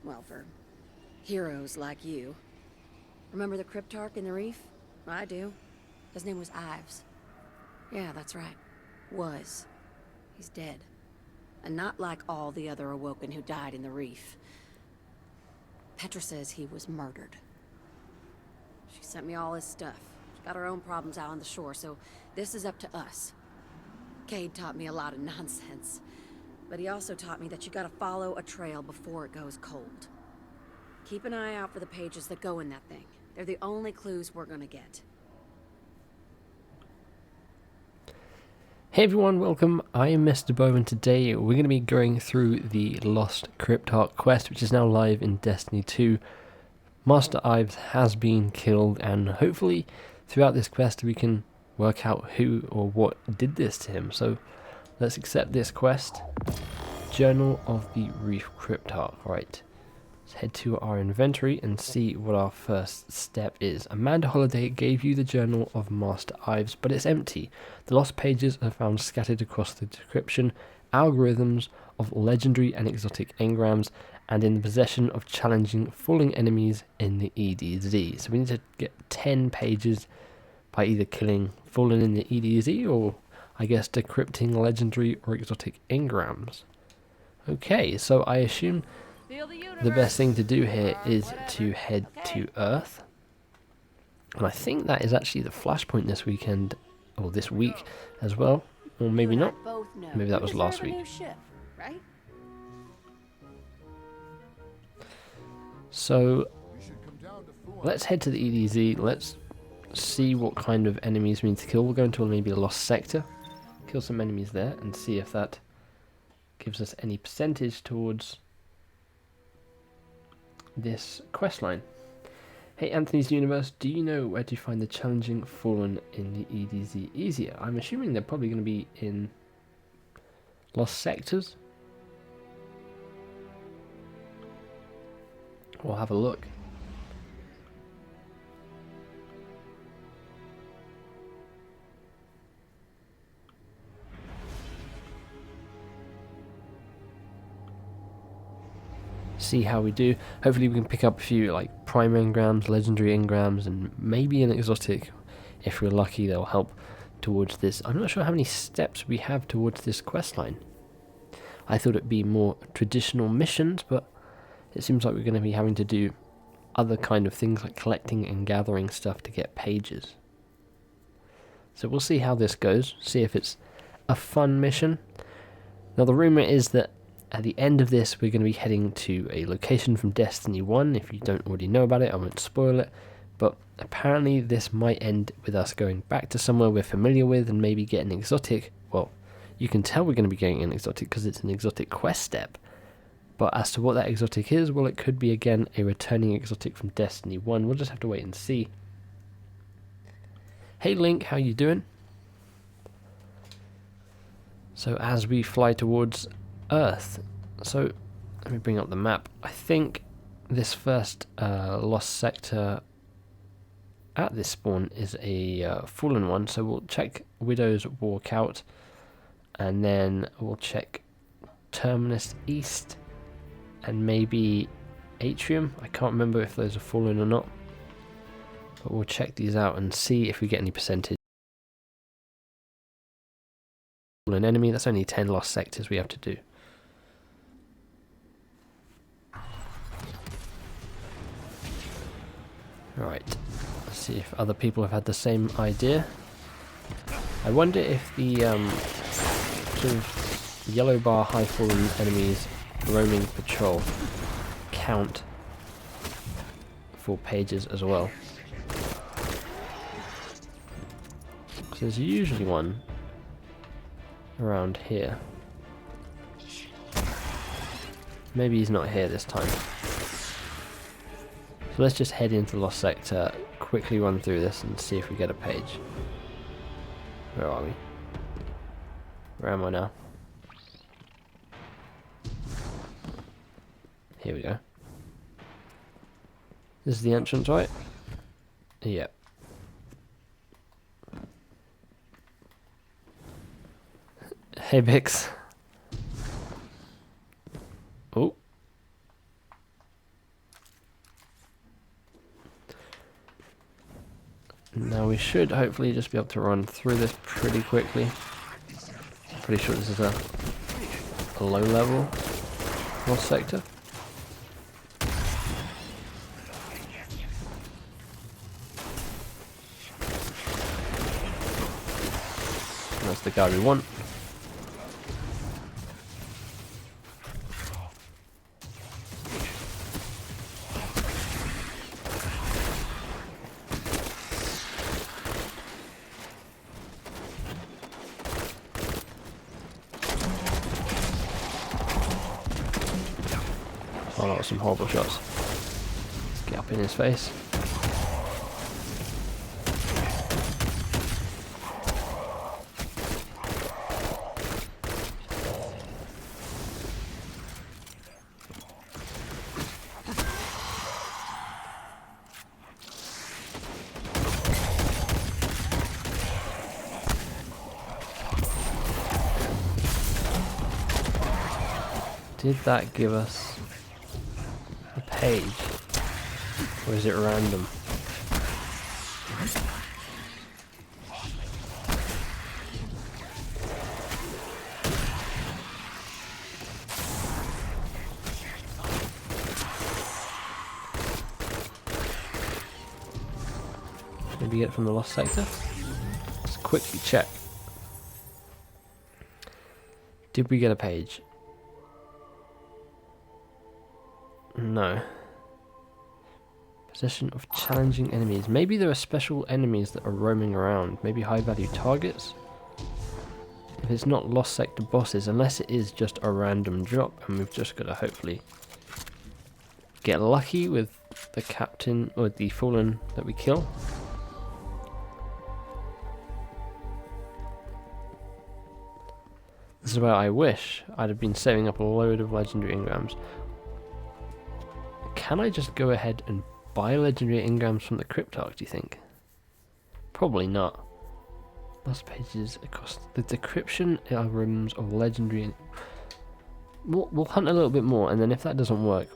Well, for heroes like you. Remember the cryptarch in the Reef? I do. His name was Ives. Yeah, that's right. Was. He's dead. And not like all the other Awoken who died in the Reef. Petra says he was murdered. She sent me all his stuff. She's got her own problems out on the shore, so this is up to us. Cade taught me a lot of nonsense. But he also taught me that you gotta follow a trail before it goes cold. Keep an eye out for the pages that go in that thing. They're the only clues we're gonna get. Hey everyone, welcome. I am MisterBo, and today we're going to be going through the Lost Cryptarch quest, which is now live in Destiny 2. Master Ives has been killed, and hopefully throughout this quest we can work out who or what did this to him. So let's accept this quest. Journal of the Reef Cryptarch. Right. Let's head to our inventory and see what our first step is. Amanda Holliday gave you the journal of Master Ives, but it's empty. The lost pages are found scattered across the description, algorithms of legendary and exotic engrams, and in the possession of challenging falling enemies in the EDZ. So we need to get 10 pages by either killing fallen in the EDZ or, I guess, decrypting legendary or exotic engrams. Okay, so I assume the best thing to do here is to head to Earth. And I think that is actually the flashpoint this weekend, or this week as well. Or maybe not. Maybe that was last week. So let's head to the EDZ. Let's see what kind of enemies we need to kill. We'll go into maybe a lost sector, kill some enemies there, and see if that gives us any percentage towards this quest line. Hey Anthony's Universe, do you know where to find the challenging fallen in the EDZ easier? I'm assuming they're probably going to be in lost sectors. We'll have a look. See how we do. Hopefully we can pick up a few like prime engrams, legendary engrams, and maybe an exotic. If we're lucky, they'll help towards this. I'm not sure how many steps we have towards this quest line. I thought it'd be more traditional missions, but it seems like we're going to be having to do other kind of things like collecting and gathering stuff to get pages. So we'll see how this goes, see if it's a fun mission. Now the rumour is that at the end of this we're going to be heading to a location from Destiny 1. If you don't already know about it, I won't spoil it, but apparently this might end with us going back to somewhere we're familiar with and maybe get an exotic. Well, you can tell we're going to be getting an exotic because it's an exotic quest step. But as to what that exotic is, well, it could be again a returning exotic from Destiny 1. We'll just have to wait and see. Hey Link, how you doing? So as we fly towards Earth, so let me bring up the map. I think this first lost sector at this spawn is a fallen one, so we'll check Widow's Walkout, and then we'll check Terminus East, and maybe Atrium. I can't remember if those are fallen or not, but we'll check these out and see if we get any percentage. Fallen enemy, that's only 10 lost sectors we have to do. Alright, let's see if other people have had the same idea. I wonder if the sort of yellow bar high fallen enemies roaming patrol count for pages as well. So there's usually one around here. Maybe he's not here this time. So let's just head into the lost sector, quickly run through this and see if we get a page. Where are we? Where am I now? Here we go. This is the entrance, right? Yep. Hey Bix. Oh. we should hopefully just be able to run through this pretty quickly. Pretty sure this is a low level lost sector. That's the guy we want. Oh, that was some horrible shots. Let's get up in his face. Did that give us a page? Or is it random? Maybe get it from the lost sector? Let's quickly check. Did we get a page? No. Possession of challenging enemies. Maybe there are special enemies that are roaming around. Maybe high value targets. If it's not lost sector bosses, unless it is just a random drop, and we've just got to hopefully get lucky with the captain or the fallen that we kill. This is where I wish I'd have been saving up a load of legendary engrams. Can I just go ahead and buy legendary engrams from the cryptarch, do you think? Probably not. Lost pages across the decryption algorithms of legendary. We'll hunt a little bit more, and then if that doesn't work,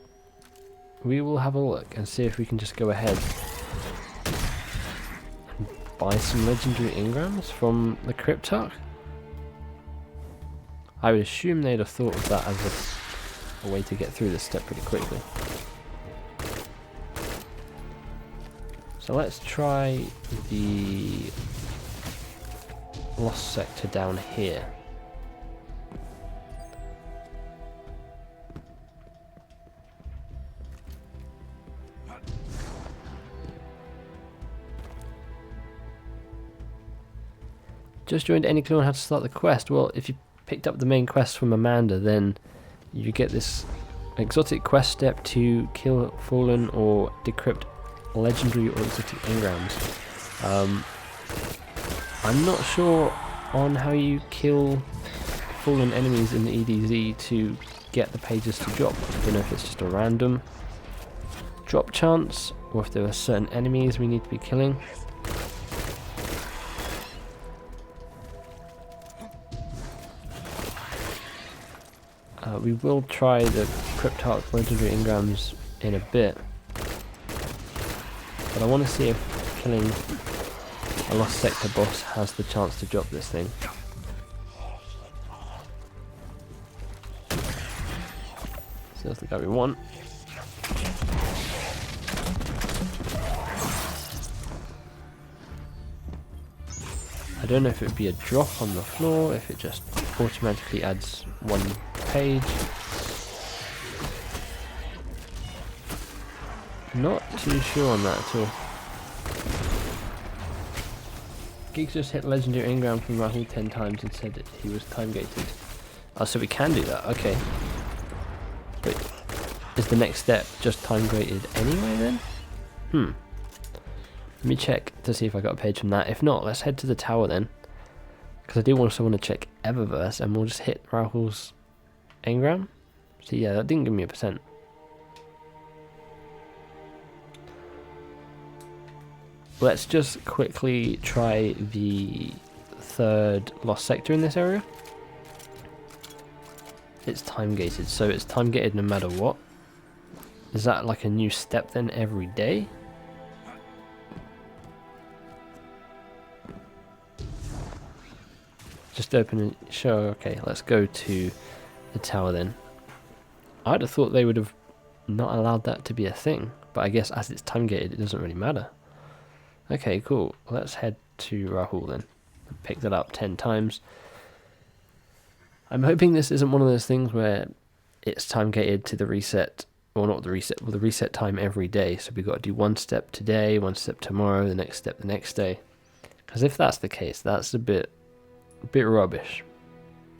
we will have a look and see if we can just go ahead and buy some legendary engrams from the cryptarch. I would assume they'd have thought of that as a way to get through this step pretty quickly. So let's try the lost sector down here. Just joined. Any clue on how to start the quest? Well, if you picked up the main quest from Amanda, then you get this exotic quest step to kill fallen or decrypt legendary or exotic engrams. I'm not sure on how you kill fallen enemies in the EDZ to get the pages to drop. I don't know if it's just a random drop chance or if there are certain enemies we need to be killing. We will try the cryptarch legendary engrams in a bit, but I want to see if killing a lost sector boss has the chance to drop this thing. So that's the guy we want. I don't know if it would be a drop on the floor, if it just automatically adds one page. Not too sure on that at all. Geeks just hit legendary engram from RAHOOL 10 times and said that he was time gated. Oh, so we can do that, okay. But is the next step just time gated anyway then? Let me check to see if I got a page from that. If not, let's head to the tower then. Because I do also want to check Eververse, and we'll just hit RAHOOL's engram. So yeah, that didn't give me a percent. Let's just quickly try the third lost sector in this area. It's time gated, so it's time gated no matter what. Is that like a new step then every day? just open and show. Okay, let's go to the tower then. I'd have thought they would have not allowed that to be a thing, but I guess as it's time gated, it doesn't really matter. Okay, cool. Let's head to RAHOOL then. Pick that up 10 times. I'm hoping this isn't one of those things where it's time gated to the reset, or not the reset, well, the reset time every day. So we've got to do one step today, one step tomorrow, the next step the next day. Because if that's the case, that's a bit rubbish.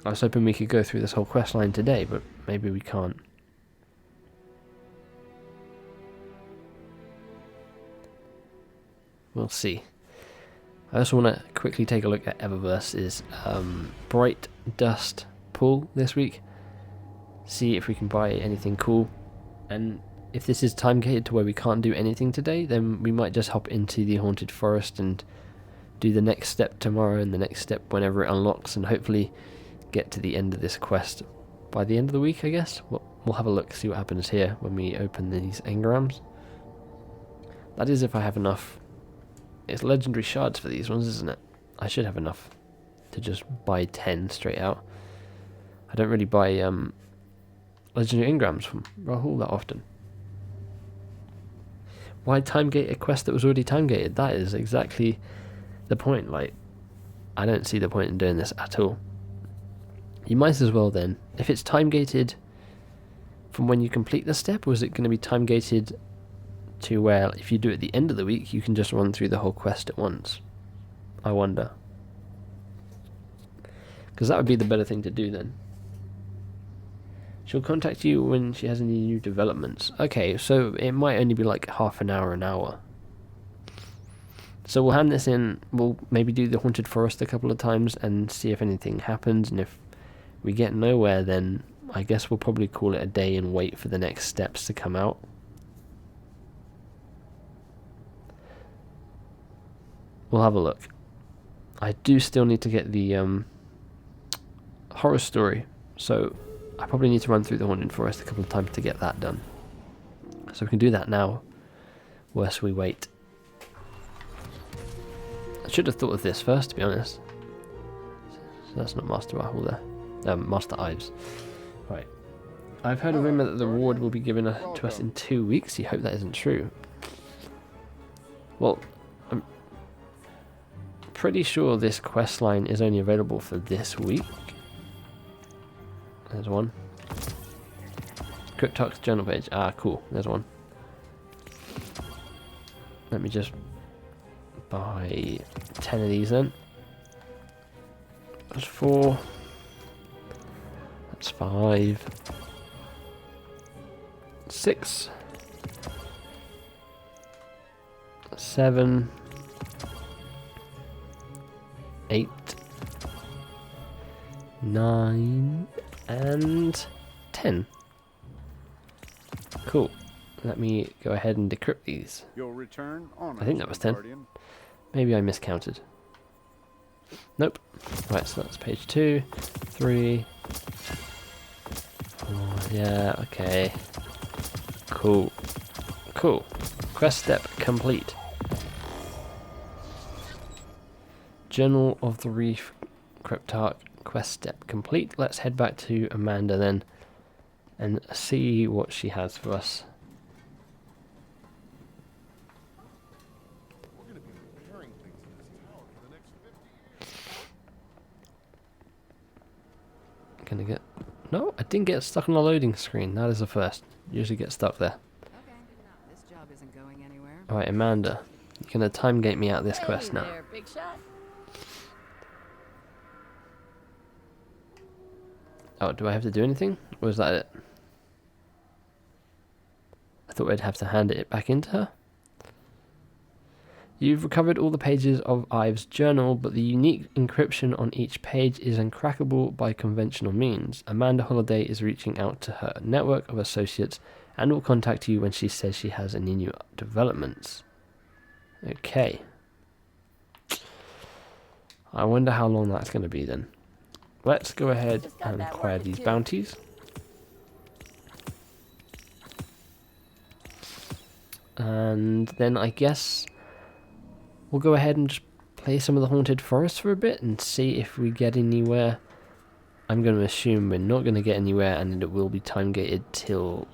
I was hoping we could go through this whole quest line today, but maybe we can't. We'll see. I also want to quickly take a look at Eververse's Bright Dust pull this week. See if we can buy anything cool. And if this is time gated to where we can't do anything today, then we might just hop into the Haunted Forest and do the next step tomorrow and the next step whenever it unlocks, and hopefully get to the end of this quest by the end of the week, I guess. We'll have a look, see what happens here when we open these engrams. That is if I have enough. It's legendary shards for these ones, isn't it? I should have enough to just buy 10 straight out. I don't really buy legendary engrams from RAHOOL that often. Why time gate a quest that was already time gated? That is exactly the point. Like, I don't see the point in doing this at all. You might as well then, if it's time gated from when you complete the step, or is it going to be time gated to where if you do it at the end of the week, you can just run through the whole quest at once? I wonder. Because that would be the better thing to do then. She'll contact you when she has any new developments. Okay, so it might only be like half an hour. So we'll hand this in, we'll maybe do the Haunted Forest a couple of times and see if anything happens, and if we get nowhere, then I guess we'll probably call it a day and wait for the next steps to come out. We'll have a look. I do still need to get the horror story, so I probably need to run through the Haunted Forest a couple of times to get that done. So we can do that now, whilst we wait. I should have thought of this first, to be honest. So that's not Master RAHOOL there. Master Ives. Right. I've heard a rumour that the reward will be given to us in 2 weeks. You hope that isn't true. Well, I'm pretty sure this quest line is only available for this week. There's one. Cryptarch's journal page. Ah, cool. There's one. Let me just buy 10 of these then. That's 4. That's 5. 6. 7. 8. 9. And 10. Cool. Let me go ahead and decrypt these. You'll return on I think that was 10. Guardian. Maybe I miscounted. Nope. Right, so that's page 2, 3. 4. Yeah, okay. Cool. Cool. Quest step complete. Journal of the Reef Cryptarch quest step complete. Let's head back to Amanda then and see what she has for us. We're going to be repairing things in this tower for the next 50 years. Gonna get... No, I didn't get stuck on the loading screen. That is the first. Usually get stuck there. Okay, this job isn't going anywhere. Alright, Amanda. You're gonna time gate me out of this quest now. There, big shot. Oh, do I have to do anything? Or is that it? I thought I'd have to hand it back into her. You've recovered all the pages of Ives' journal, but the unique encryption on each page is uncrackable by conventional means. Amanda Holliday is reaching out to her network of associates and will contact you when she says she has any new developments. Okay. I wonder how long that's going to be then. Let's go ahead and acquire these bounties. And then I guess we'll go ahead and just play some of the Haunted Forest for a bit and see if we get anywhere. I'm going to assume we're not going to get anywhere, and it will be time gated till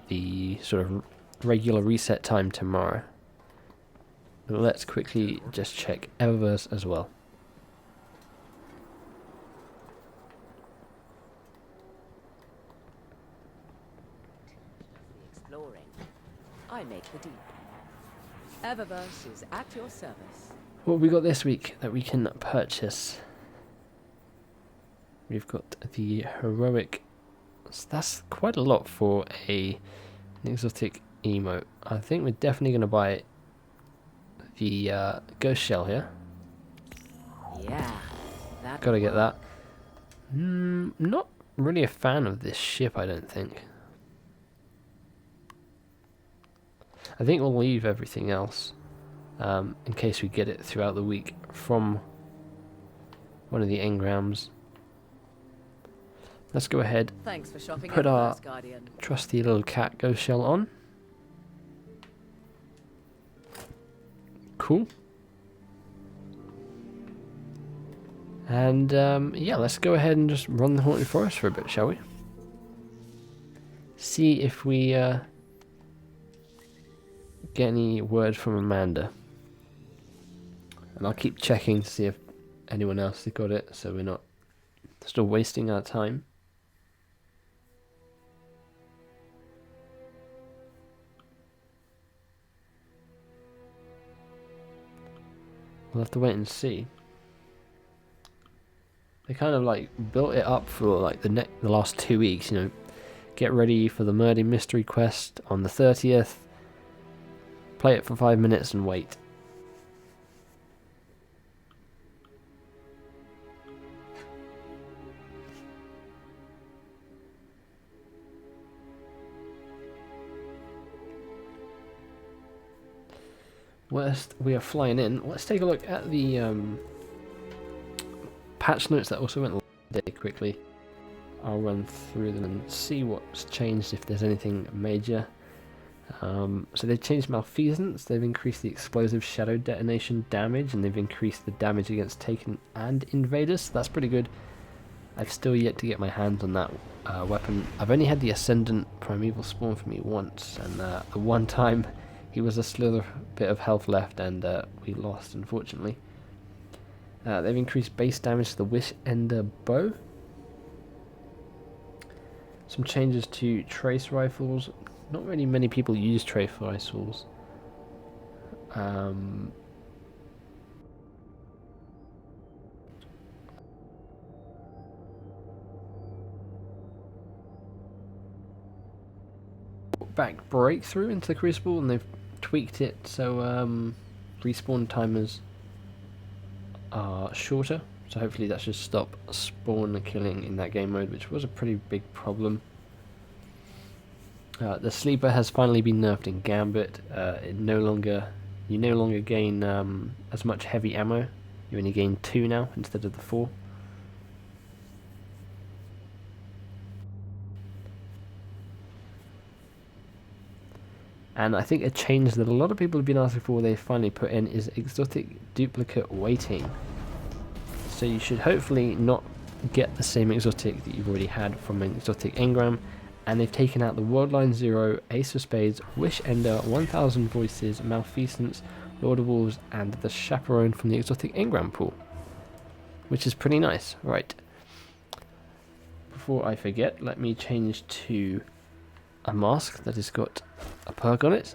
the sort of regular reset time tomorrow. But let's quickly just check Eververse as well. Exploring. I make the deep. Eververse is at your service. What have we got this week that we can purchase? We've got the heroic. So that's quite a lot for an exotic emote. I think we're definitely going to buy the ghost shell here. Yeah, that. Gotta get that. Not really a fan of this ship, I don't think. I think we'll leave everything else in case we get it throughout the week from one of the engrams. Let's go ahead, Thanks for shopping. put our Eververse, Guardian. trusty little cat ghost shell on. Cool. And yeah, let's go ahead and just run the Haunted Forest for a bit, shall we? See if we get any word from Amanda. And I'll keep checking to see if anyone else has got it, so we're not still wasting our time. We'll have to wait and see. They kind of like built it up for like the last 2 weeks, you know. Get ready for the murder mystery quest on the 30th. Play it for 5 minutes and wait. Whilst we are flying in, let's take a look at the patch notes that also went live quickly. I'll run through them and see what's changed, if there's anything major. So they've changed malfeasance, they've increased the explosive shadow detonation damage, and they've increased the damage against Taken and Invaders, so that's pretty good. I've still yet to get my hands on that weapon. I've only had the Ascendant Primeval spawn for me once, and the one time he was a slither bit of health left, and we lost, unfortunately. They've increased base damage to the Wish Ender bow. Some changes to trace rifles. Not really many people use trace rifles. Back breakthrough into the Crucible, and they've tweaked it so respawn timers are shorter, so hopefully that should stop spawn killing in that game mode, which was a pretty big problem. The sleeper has finally been nerfed in Gambit. You no longer gain as much heavy ammo. You only gain 2 now instead of the 4. And I think a change that a lot of people have been asking for, they finally put in, is exotic duplicate weighting. So you should hopefully not get the same exotic that you've already had from an exotic engram. And they've taken out the Worldline 0, Ace of Spades, Wish Ender, 1000 Voices, Malfeasance, Lord of Wolves, and the Chaperone from the exotic engram pool. Which is pretty nice. Right. Before I forget, let me change to a mask that has got a perk on it.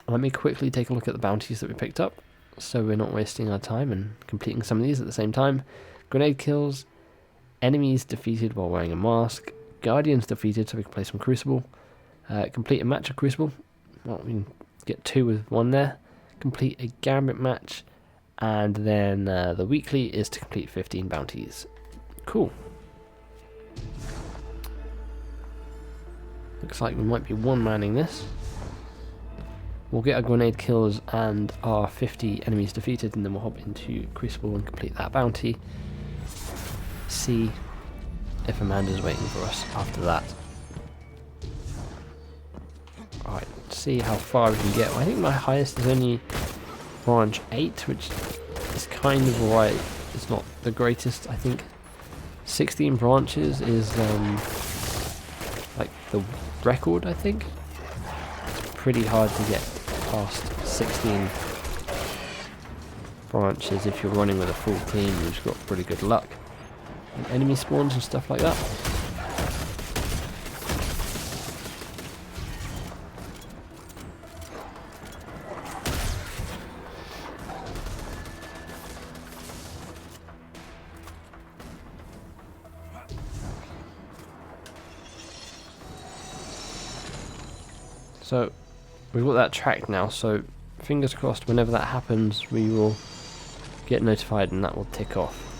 Let me quickly take a look at the bounties that we picked up, so we're not wasting our time and completing some of these at the same time. Grenade kills, enemies defeated while wearing a mask, Guardians defeated so we can play some Crucible, complete a match of Crucible, well, we can get 2 with 1 there, complete a Gambit match, and then the weekly is to complete 15 bounties. Cool. Looks like we might be one-manning this. We'll get our grenade kills and our 50 enemies defeated, and then we'll hop into Crucible and complete that bounty. See if Amanda's waiting for us after that. Alright, let's see how far we can get. I think my highest is only branch 8, which it's kind of alright. It's not the greatest, I think. 16 branches is like the record, I think. It's pretty hard to get past 16 branches if you're running with a full team who's got pretty good luck. And enemy spawns and stuff like that. So we've got that tracked now, so fingers crossed whenever that happens we will get notified and that will tick off.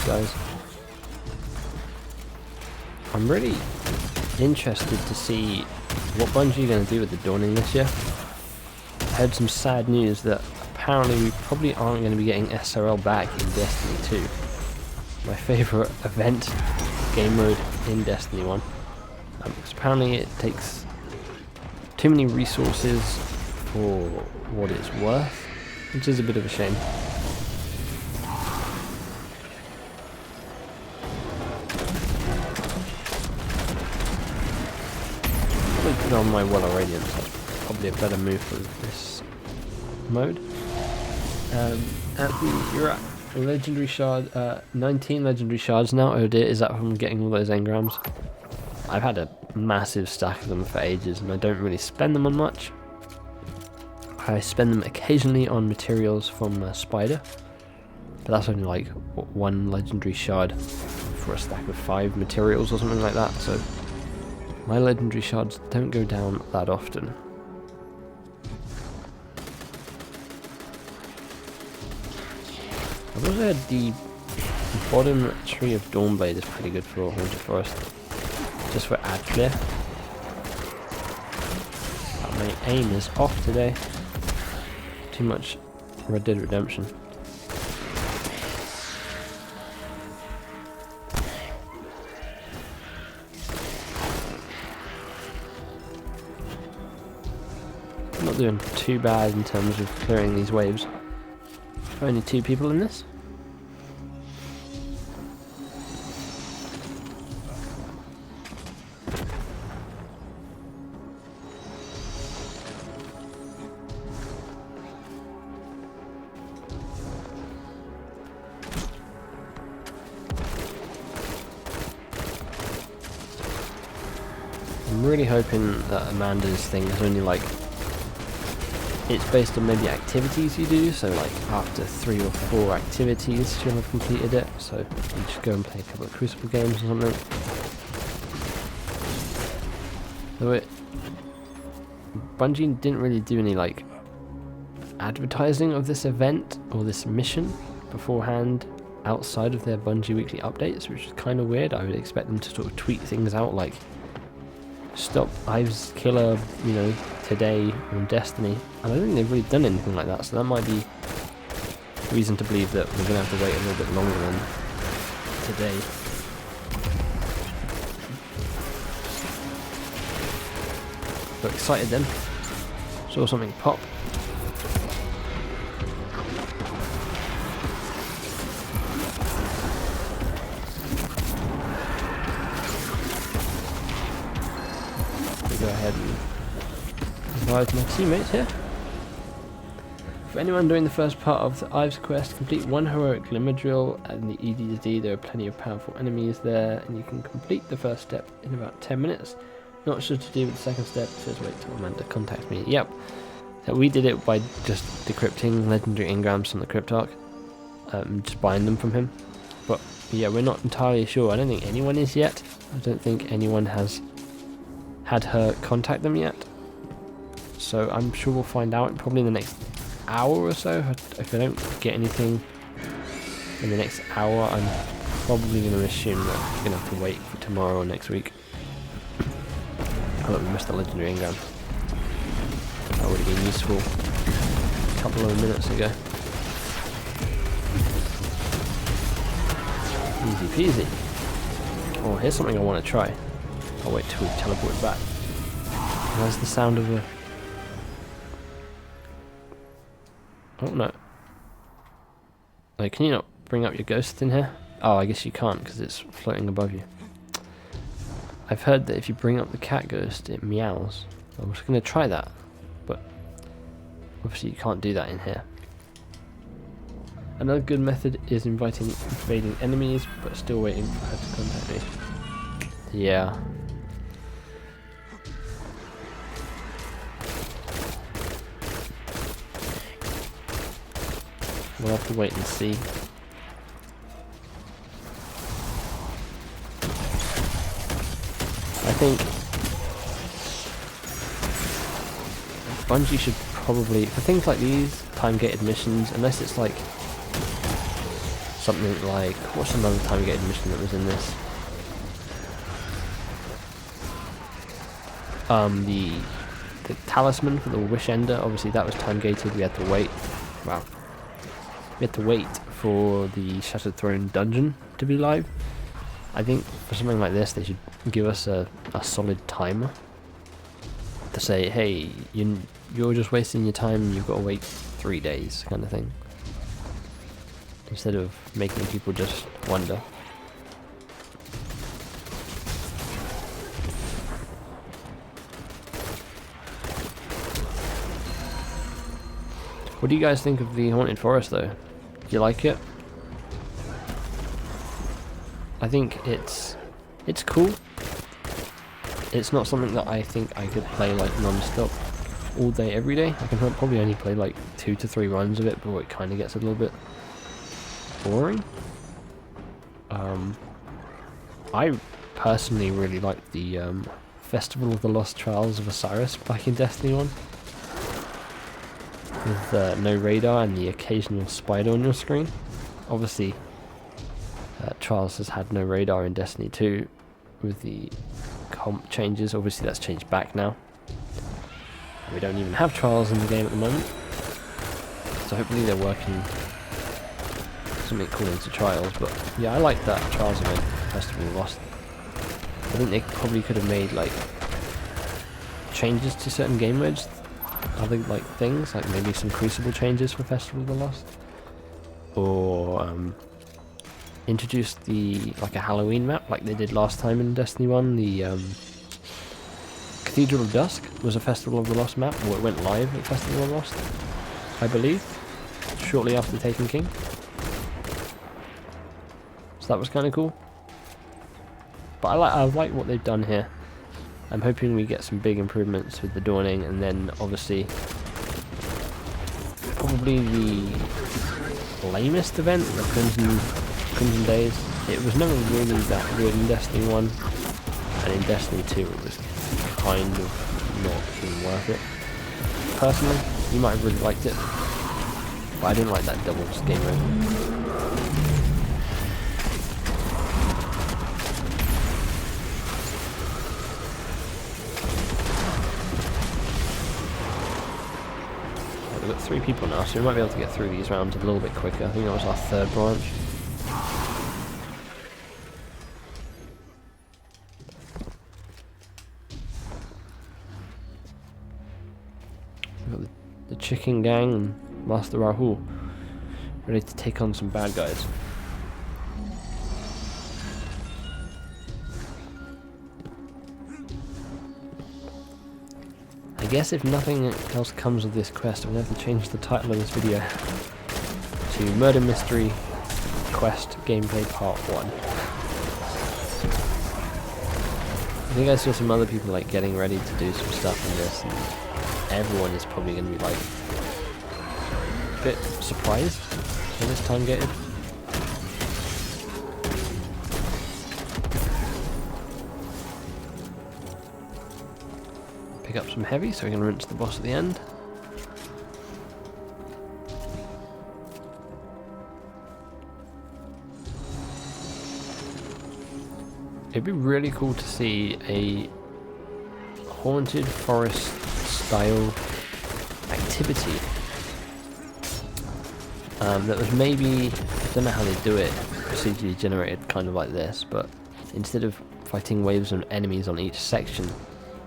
Guys, I'm really interested to see what Bungie are going to do with the Dawning this year. I heard some sad news that apparently we probably aren't going to be getting SRL back in Destiny 2. My favourite event, game mode in Destiny 1. Because apparently it takes too many resources for what it's worth, which is a bit of a shame. Put on my Well of Radiance, that's probably a better move for this mode. You're at legendary shard, 19 legendary shards now. Oh dear, is that from getting all those engrams? I've had a massive stack of them for ages and I don't really spend them on much. I spend them occasionally on materials from Spider, but that's only like one legendary shard for a stack of 5 materials or something like that, so my legendary shards don't go down that often. I've also heard the bottom tree of Dawnblade is pretty good for Haunted Forest, just for ad clear. But my aim is off today. Too much Red Dead Redemption. Not doing too bad in terms of clearing these waves. Only 2 people in this. I'm really hoping that Amanda's thing is only like, it's based on maybe activities you do, so like after 3 or 4 activities she'll have completed it, so you just go and play a couple of Crucible games or something. So Bungie didn't really do any like advertising of this event or this mission beforehand outside of their Bungie weekly updates, which is kind of weird. I would expect them to sort of tweet things out like, stop Ives Killer, you know, today on Destiny, and I don't think they've really done anything like that, so that might be reason to believe that we're going to have to wait a little bit longer than today. But excited then. Saw something pop. We go ahead and revive my teammates here. For anyone doing the first part of the Ives quest, complete 1 heroic glimmer drill and the EDD. There are plenty of powerful enemies there, and you can complete the first step in about 10 minutes. Not sure to do with the second step, says wait till Amanda contacts me. Yep. So we did it by just decrypting legendary engrams from the cryptarch, just buying them from him. But yeah, we're not entirely sure. I don't think anyone is yet. I don't think anyone has had her contact them yet. So I'm sure we'll find out probably in the next hour or so. If I don't get anything in the next hour, I'm probably going to assume that you're going to have to wait for tomorrow or next week. Oh look, we missed the legendary engram. That would have been useful a couple of minutes ago. Easy peasy. Oh, here's something I want to try. I'll wait till we teleport back. That's the sound of a... Oh no. Like, can you not bring up your ghost in here? Oh, I guess you can't because it's floating above you. I've heard that if you bring up the cat ghost, it meows. I'm just going to try that. But obviously you can't do that in here. Another good method is inviting invading enemies, but still waiting for her to contact me. Yeah. We'll have to wait and see. I think Bungie should probably, for things like these, time-gated missions, unless it's like something like, what's another time-gated mission that was in this? The talisman for the wish ender, obviously that was time-gated, we had to wait. Wow. We had to wait for the Shattered Throne dungeon to be live. I think for something like this, they should give us a solid timer to say, hey, you're just wasting your time and you've got to wait 3 days, kind of thing. Instead of making people just wonder. What do you guys think of the Haunted Forest, though? Do you like it? I think it's cool. It's not something that I think I could play like non-stop all day every day. I can probably only play like 2 to 3 runs of it before it kind of gets a little bit boring. I personally really like the Festival of the Lost Trials of Osiris back in Destiny 1. With no radar and the occasional spider on your screen. Obviously, Trials has had no radar in Destiny 2 with the comp changes. Obviously that's changed back now. We don't even have Trials in the game at the moment. So hopefully they're working something cool into Trials. But yeah, I like that Trials event, Festival of Lost. I think they probably could have made like changes to certain game modes. Other like things, like maybe some Crucible changes for Festival of the Lost. Or introduced like a Halloween map like they did last time in Destiny 1. The Cathedral of Dusk was a Festival of the Lost map, or it went live at Festival of the Lost, I believe, shortly after Taken King. So that was kind of cool. But I like what they've done here. I'm hoping we get some big improvements with the Dawning, and then obviously probably the lamest event, the Crimson Days. It was never really that good in Destiny 1, and in Destiny 2 it was kind of not even worth it. Personally, you might have really liked it, but I didn't like that doubles game mode. We've got 3 people now, so we might be able to get through these rounds a little bit quicker. I think that was our 3rd branch. We've got the Chicken Gang and Master RAHOOL ready to take on some bad guys. I guess if nothing else comes of this quest, I'm going to have to change the title of this video to Murder Mystery Quest Gameplay Part 1. I think I saw some other people like getting ready to do some stuff in this, and everyone is probably going to be like a bit surprised when it's time gated. Pick up some heavy so we can rinse the boss at the end. it'd be really cool to see a haunted forest style activity that was maybe, I don't know how they do it, procedurally generated kind of like this, but instead of fighting waves of enemies on each section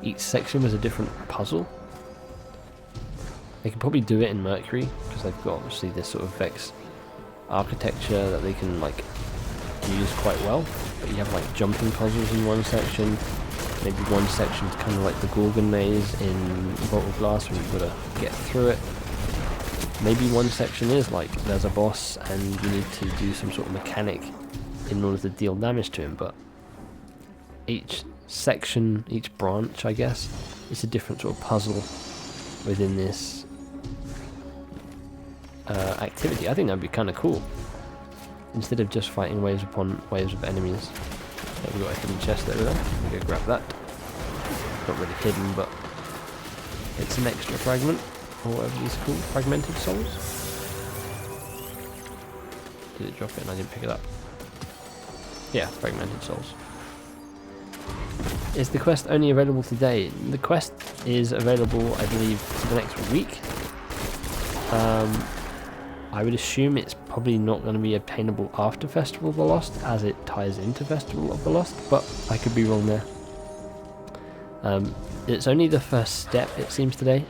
was a different puzzle. They can probably do it in Mercury because they've got obviously this sort of Vex architecture that they can like use quite well. But you have like jumping puzzles in one section, maybe one section's kind of like the Gorgon maze in Vault of Glass where you've got to get through it. Maybe one section is like there's a boss and you need to do some sort of mechanic in order to deal damage to him, but each section, each branch I guess, is a different sort of puzzle within this activity. I think that'd be kind of cool. Instead of just fighting waves upon waves of enemies. There we got a hidden chest over there. I'm gonna go grab that. Not really hidden, but it's an extra fragment, or whatever these are called. Fragmented souls? Did it drop it and I didn't pick it up? Yeah, fragmented souls. Is the quest only available today? The quest is available, I believe, for the next week. I would assume it's probably not going to be obtainable after Festival of the Lost, as it ties into Festival of the Lost, but I could be wrong there. It's only the first step, it seems, today.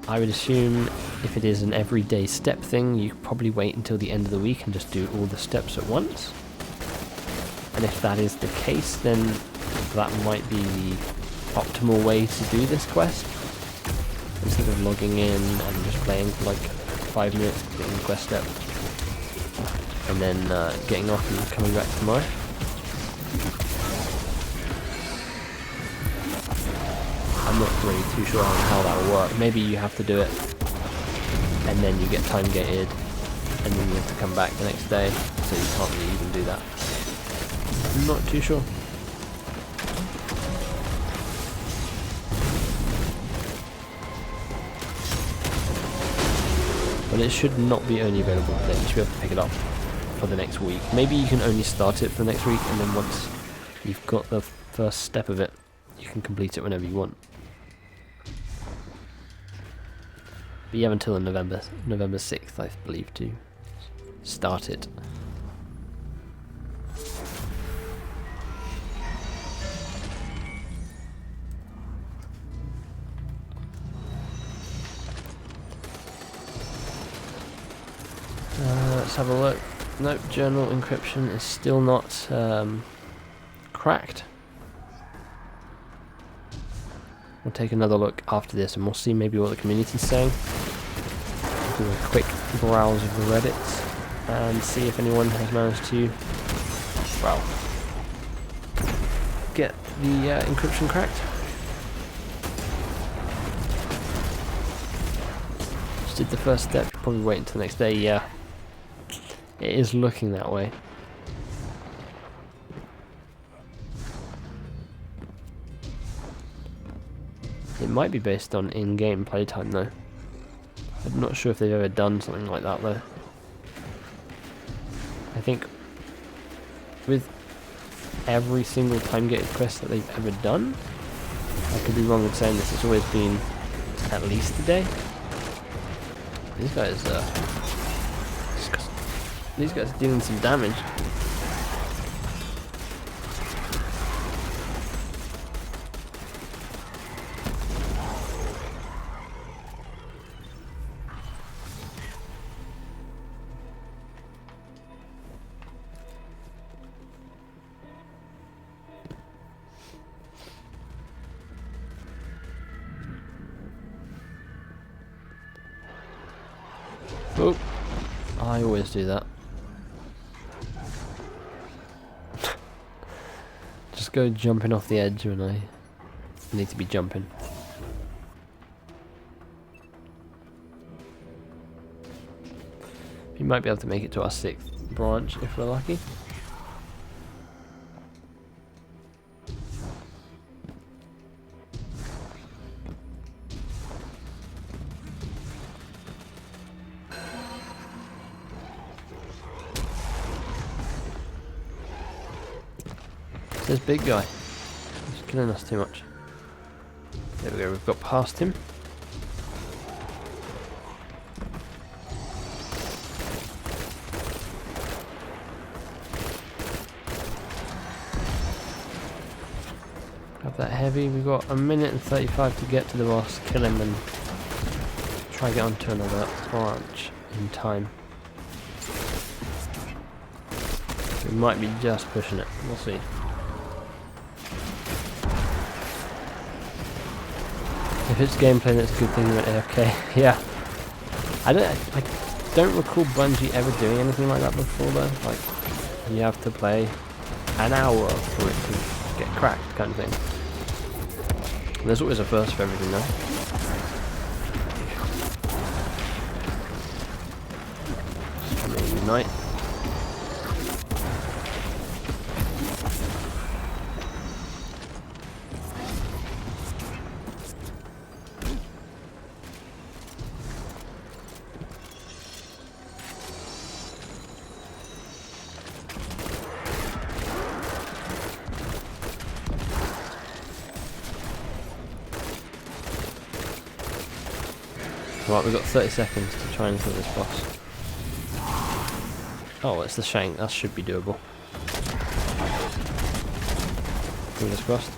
I would assume if it is an everyday step thing, you could probably wait until the end of the week and just do all the steps at once. And if that is the case, then that might be the optimal way to do this quest. Instead of logging in and just playing for like 5 minutes, getting the quest step, and then getting off and coming back tomorrow. I'm not really too sure on how that will work. Maybe you have to do it, and then you get time gated, and then you have to come back the next day, so you can't really even do that. I'm not too sure. But it should not be only available today. You should be able to pick it up for the next week. Maybe you can only start it for the next week, and then once you've got the first step of it, you can complete it whenever you want. But you have until November 6th, I believe, to start it. Let's have a look. Nope, journal encryption is still not cracked. We'll take another look after this and we'll see maybe what the community's saying. Do a quick browse of the Reddits and see if anyone has managed to, well, get the encryption cracked. Just did the first step, probably wait until the next day. Yeah, it is looking that way. It might be based on in-game playtime though. I'm not sure if they've ever done something like that though. I think with every single time-gated quest that they've ever done, I could be wrong in saying this, it's always been at least a day. These guys are dealing some damage. Oh, I always do that. Just go jumping off the edge when I need to be jumping. We might be able to make it to our 6th branch if we're lucky. It's this big guy. He's killing us too much. There we go, we've got past him. Have that heavy. We've got a minute and 35 to get to the boss, kill him, and try to get onto another branch in time. We might be just pushing it. We'll see. If it's gameplay, that's a good thing. But okay, yeah. I don't recall Bungie ever doing anything like that before, though. Like, you have to play an hour for it to get cracked, kind of thing. And there's always a first for everything, though. Just trying to unite. Right, we've got 30 seconds to try and kill this boss. Oh, it's the shank. That should be doable. Fingers crossed.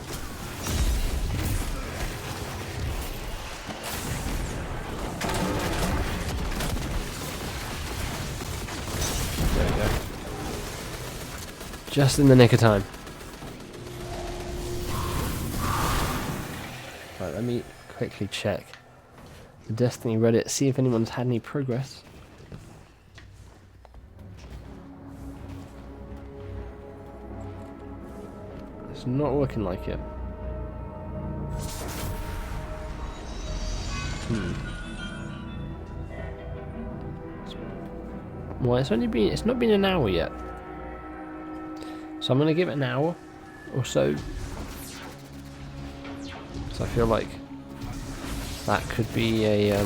There we go. Just in the nick of time. Right, let me quickly check the Destiny Reddit, see if anyone's had any progress. It's not looking like it. Well, it's not been an hour yet. So I'm gonna give it an hour or so. So I feel like that could be a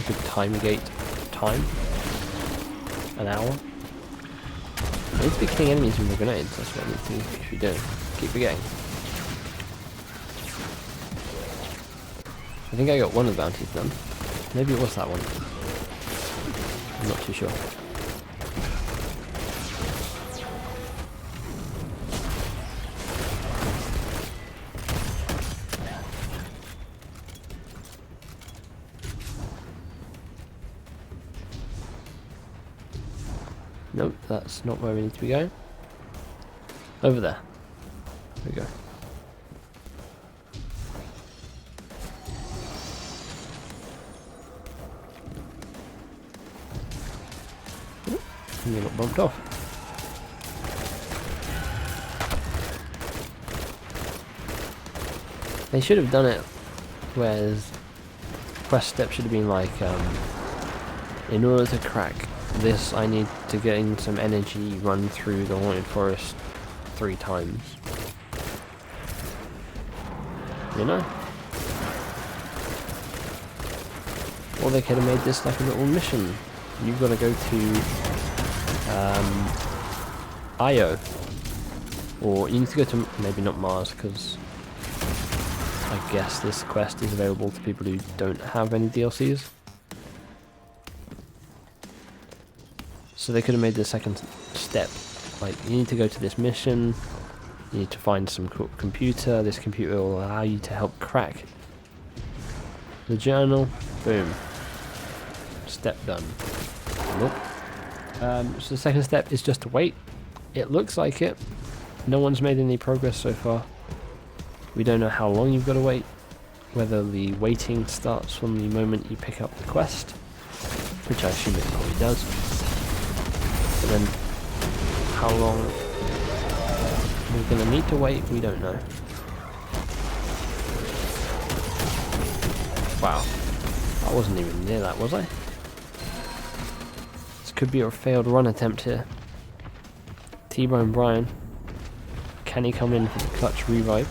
good time gate time. An hour. I need to be killing enemies with my grenades, that's what I need to be doing. Keep forgetting. I think I got one of the bounties done. Maybe it was that one. I'm not too sure. Nope, that's not where we need to be going. Over there. There we go. And you got bumped off. They should have done it whereas quest step should have been like in order to crack this, I need to gain some energy, run through the haunted forest 3 times. You know? Or they could have made this like a little mission. You've got to go to Io. Or you need to go to, maybe not Mars, because I guess this quest is available to people who don't have any DLCs. So they could have made the second step. Like, you need to go to this mission, you need to find some computer, this computer will allow you to help crack the journal, boom. Step done. Nope. So the second step is just to wait. It looks like it. No one's made any progress so far. We don't know how long you've got to wait, whether the waiting starts from the moment you pick up the quest, which I assume it probably does. But then, how long we're going to need to wait, we don't know. Wow. I wasn't even near that, was I? This could be a failed run attempt here. T-Bone Brian. Can he come in for the clutch revive?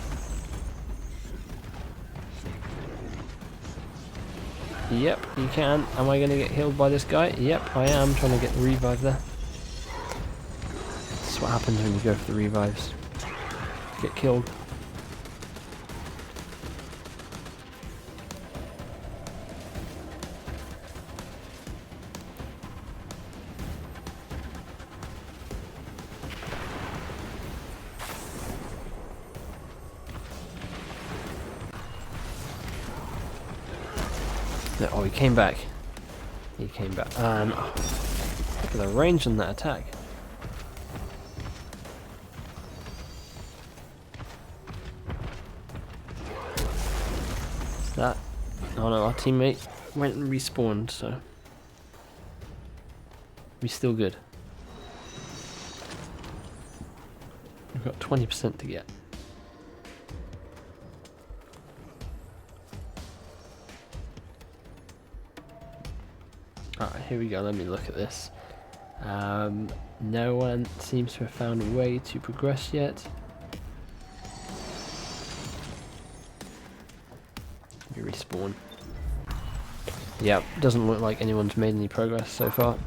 Yep, he can. Am I going to get healed by this guy? Yep, I am trying to get the revive there. That's what happens when you go for the revives. Get killed. Oh, he came back. He came back. And oh, look at the range on that attack. What's that? Oh no, our teammate went and respawned, so we're still good. We've got 20% to get. Alright, here we go, let me look at this. No one seems to have found a way to progress yet. Let me respawn. Yep, doesn't look like anyone's made any progress so far.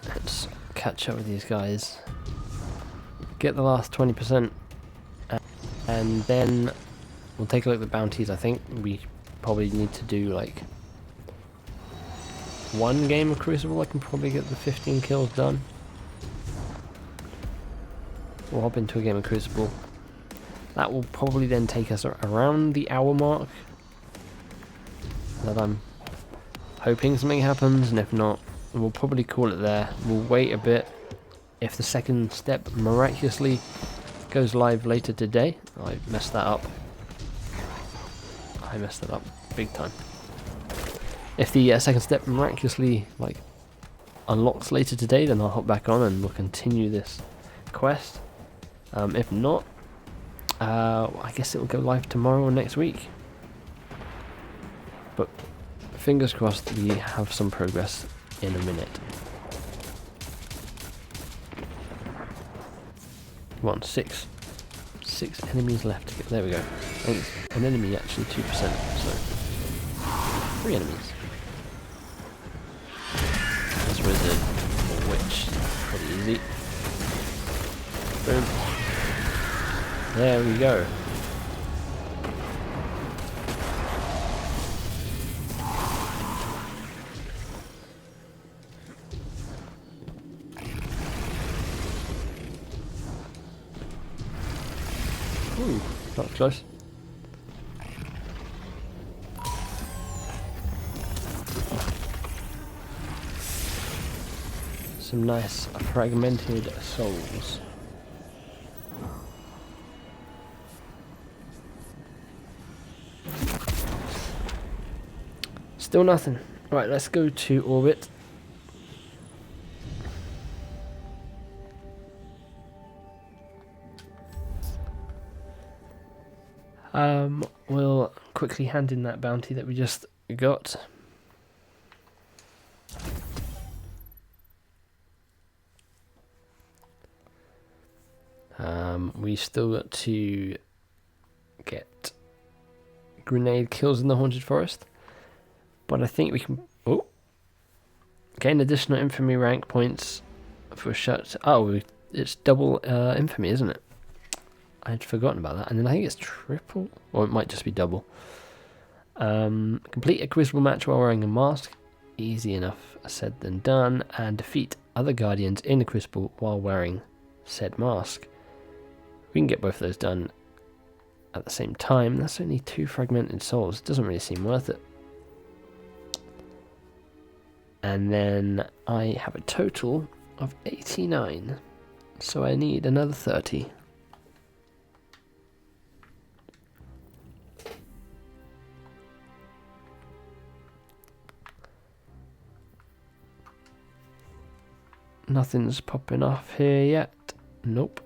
Let's catch up with these guys. Get the last 20%. And then we'll take a look at the bounties. I think we probably need to do like one game of Crucible. I can probably get the 15 kills done. We'll hop into a game of Crucible. That will probably then take us around the hour mark. That I'm hoping something happens, and if not, we'll probably call it there. We'll wait a bit. If the second step miraculously goes live later today. I messed that up. I messed that up big time. If the second step miraculously unlocks later today, then I'll hop back on and we'll continue this quest. If not, I guess it will go live tomorrow or next week. But fingers crossed we have some progress in a minute. Come on, six enemies left to get. There we go. I think it's an enemy actually 2%, so 3 enemies. That's wizard or witch. Pretty easy. Boom. There we go. Ooh, that was close. Some nice fragmented souls. Still nothing. Right, let's go to orbit. We'll quickly hand in that bounty that we just got. We still got to get grenade kills in the Haunted Forest, but I think we can gain additional infamy rank points for shut. Oh, it's double infamy, isn't it? I'd forgotten about that. And then I think it's triple, or it might just be double. Complete a Crucible match while wearing a mask. Easy enough said than done. And defeat other Guardians in the Crucible while wearing said mask. We can get both of those done at the same time. That's only 2 fragmented souls. It doesn't really seem worth it. And then I have a total of 89. So I need another 30. Nothing's popping off here yet. Nope.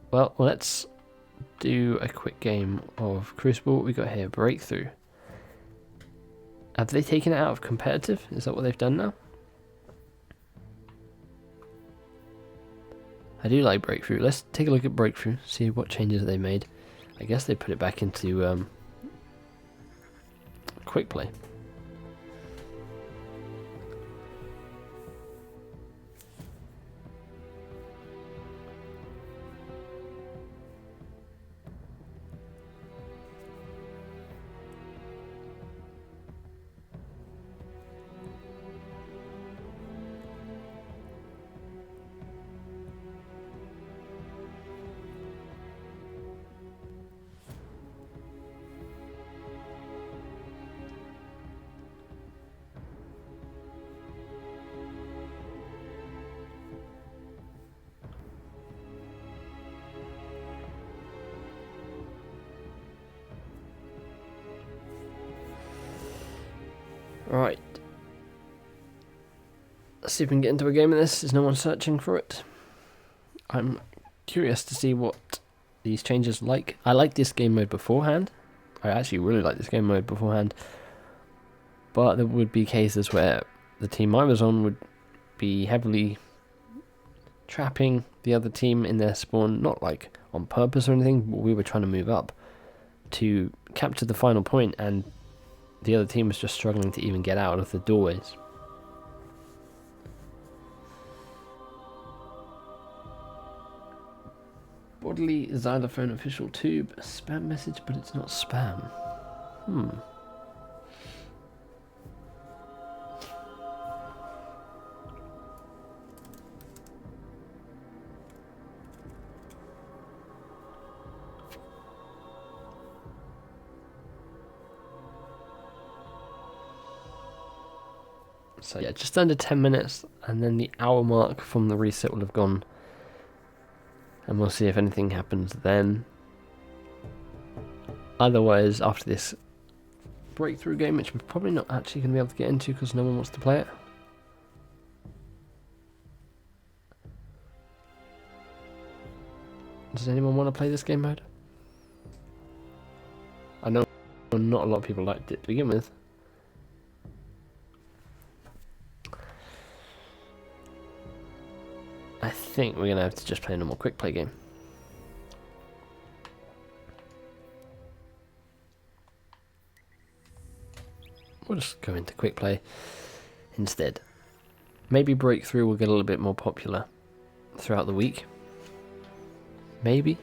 Well, let's do a quick game of Crucible. What we got here? Breakthrough. Have they taken it out of competitive? Is that what they've done now? I do like Breakthrough. Let's take a look at Breakthrough, see what changes they made. I guess they put it back into QUICKPLAY. Right. Let's see if we can get into a game of this. Is no one searching for it? I'm curious to see what these changes like. I like this game mode beforehand. I actually really like this game mode beforehand. But there would be cases where the team I was on would be heavily trapping the other team in their spawn, not like on purpose or anything, but we were trying to move up to capture the final point, and the other team was just struggling to even get out of the doorways. Bodily xylophone official tube, a spam message, but it's not spam. So yeah, just under 10 minutes, and then the hour mark from the reset will have gone. And we'll see if anything happens then. Otherwise, after this breakthrough game, which we're probably not actually going to be able to get into because no one wants to play it. Does anyone want to play this game mode? I know not a lot of people liked it to begin with. I think we're going to have to just play a normal quick play game. We'll just go into quick play instead. Maybe breakthrough will get a little bit more popular throughout the week. Maybe.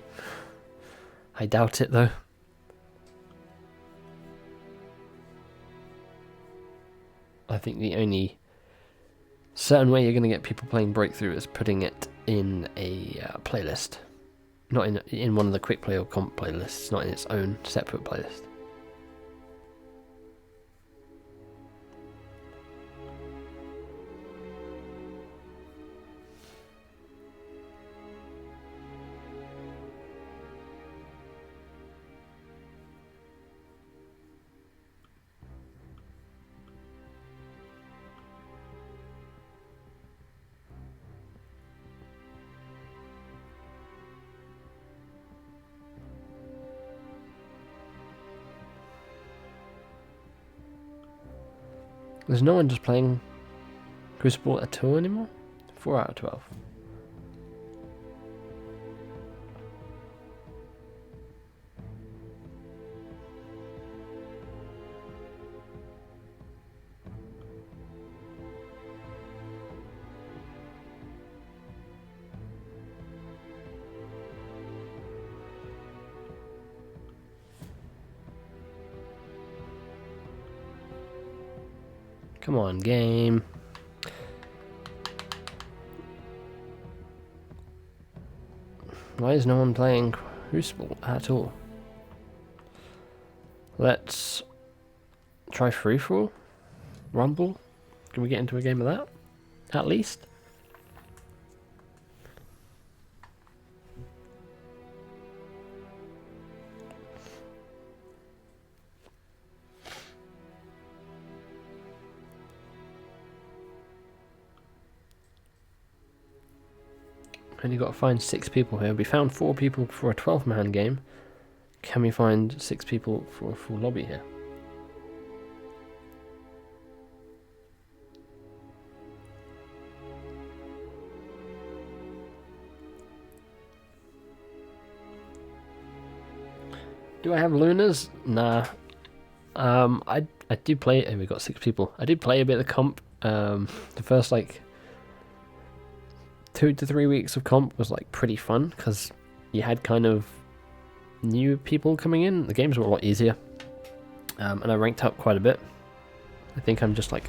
I doubt it though. I think the only certain way you're going to get people playing breakthrough is putting it in a playlist, not in one of the quick play or comp playlists, not in its own separate playlist. There's no one just playing Crucible at all anymore? 4 out of 12. Come on, game. Why is no one playing Crucible at all? Let's try free for all. Rumble. Can we get into a game of that? At least. Only got to find 6 people here. We found 4 people for a 12-man game. Can we find 6 people for a full lobby here? Do I have Lunas? Nah. I do play. And we got 6 people. I did play a bit of comp. The first like 2 to 3 weeks of comp was like pretty fun because you had kind of new people coming in. The games were a lot easier, and I ranked up quite a bit. I think I'm just like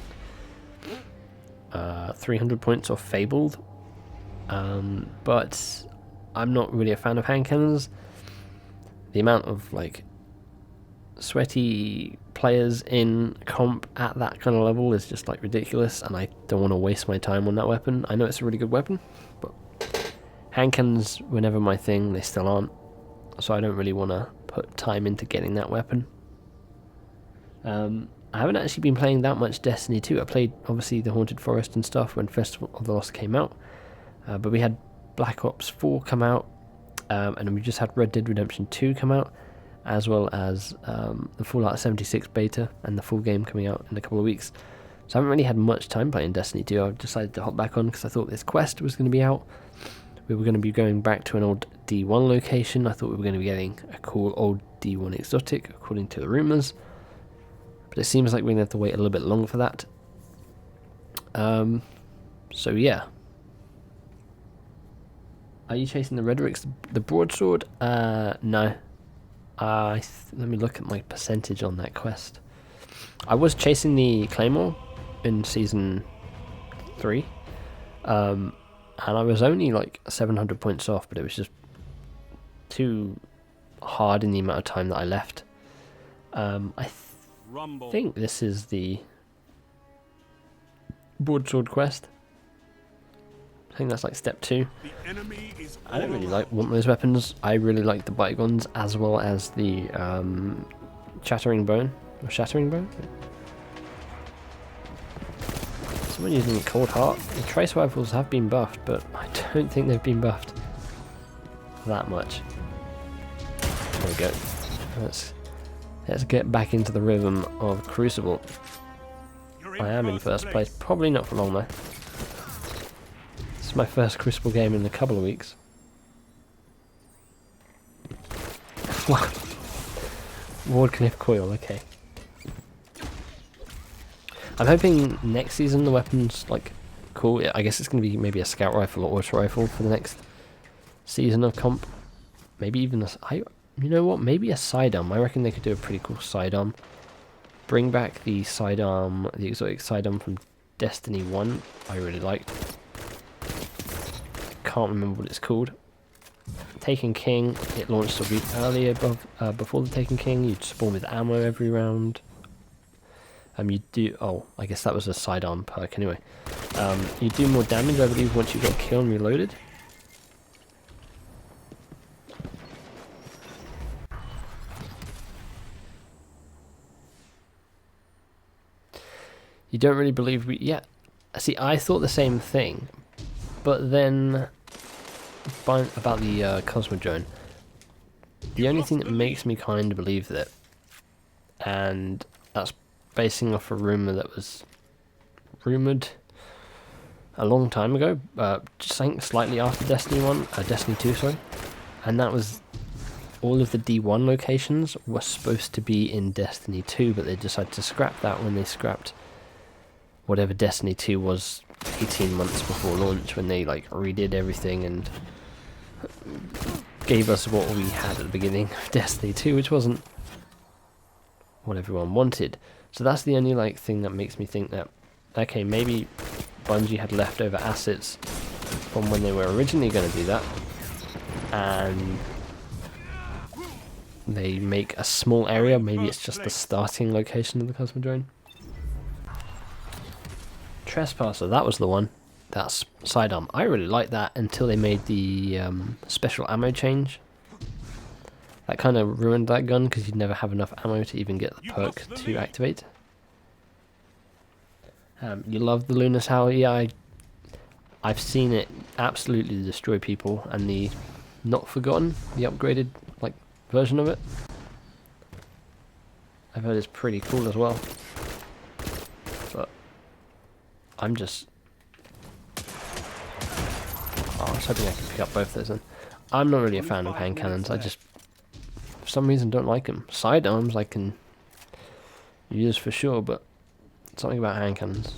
300 points off Fabled, but I'm not really a fan of hand cannons. The amount of like sweaty players in comp at that kind of level is just like ridiculous, and I don't want to waste my time on that weapon. I know it's a really good weapon, but hand cannons were never my thing. They still aren't, so I don't really want to put time into getting that weapon. I haven't actually been playing that much Destiny 2. I played obviously the Haunted Forest and stuff when Festival of the Lost came out, but we had Black Ops 4 come out, and we just had Red Dead Redemption 2 come out, as well as the Fallout 76 beta and the full game coming out in a couple of weeks. So I haven't really had much time playing Destiny 2. I decided to hop back on because I thought this quest was going to be out. We were going to be going back to an old D1 location. I thought we were going to be getting a cool old D1 exotic, according to the rumours. But it seems like we're going to have to wait a little bit longer for that. So yeah. Are you chasing the Rhetoric's the broadsword? No. Let me look at my percentage on that quest. I was chasing the Claymore in Season 3. And I was only like 700 points off, but it was just too hard in the amount of time that I left. I think this is the broadsword quest. I think that's like step 2. I don't really want those weapons. I really like the bygones as well as the shattering bone. Or shattering bone? Someone using a cold heart. The trace rifles have been buffed, but I don't think they've been buffed that much. There we go. Let's get back into the rhythm of Crucible. I am in first place. Probably not for long though. This is my first Crucible game in a couple of weeks. Wardcliffe coil, okay. I'm hoping next season the weapon's like cool. I guess it's going to be maybe a scout rifle or auto rifle for the next season of comp. Maybe even you know what? Maybe a sidearm. I reckon they could do a pretty cool sidearm. Bring back the sidearm, the exotic sidearm from Destiny 1. I really liked. Can't remember what it's called. Taken King. It launched a week earlier. Before the Taken King, you'd spawn with ammo every round. You do. Oh, I guess that was a sidearm perk anyway. You do more damage, I believe, once you get a kill and reloaded. You don't really believe we... Yeah. See, I thought the same thing. But then... about the Cosmodrone. The only thing that makes me kind of believe that... And that's basing off a rumour that was... rumoured... a long time ago. Just saying slightly after Destiny 1... Destiny 2, sorry. And that was... all of the D1 locations were supposed to be in Destiny 2, but they decided to scrap that when they scrapped... whatever Destiny 2 was 18 months before launch, when they like redid everything and gave us what we had at the beginning of Destiny 2, which wasn't what everyone wanted. So that's the only like thing that makes me think that, okay, maybe Bungie had leftover assets from when they were originally going to do that, and they make a small area. Maybe it's just the starting location of the Cosmodrome. Trespasser, that was the one. That's sidearm. I really liked that until they made the special ammo change. That kind of ruined that gun because you'd never have enough ammo to even get the perk to activate. You love the Lunar Howl? Yeah, I've seen it absolutely destroy people, and the Not Forgotten, the upgraded like version of it, I've heard it's pretty cool as well. I'm just... oh, I was hoping I could pick up both those then. I'm not really a fan of hand cannons. I just... for for some reason don't like them. Sidearms I can use for sure, but something about hand cannons.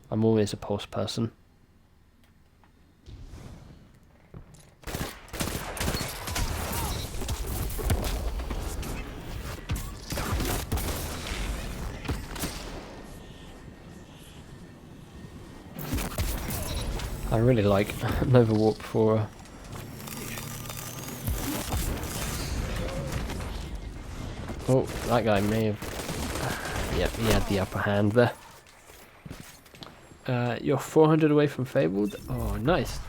I'm always a pulse person. I really like Nova Warp for oh, that guy may have yep, he had the upper hand there. You're 400 away from Fabled. Oh, nice.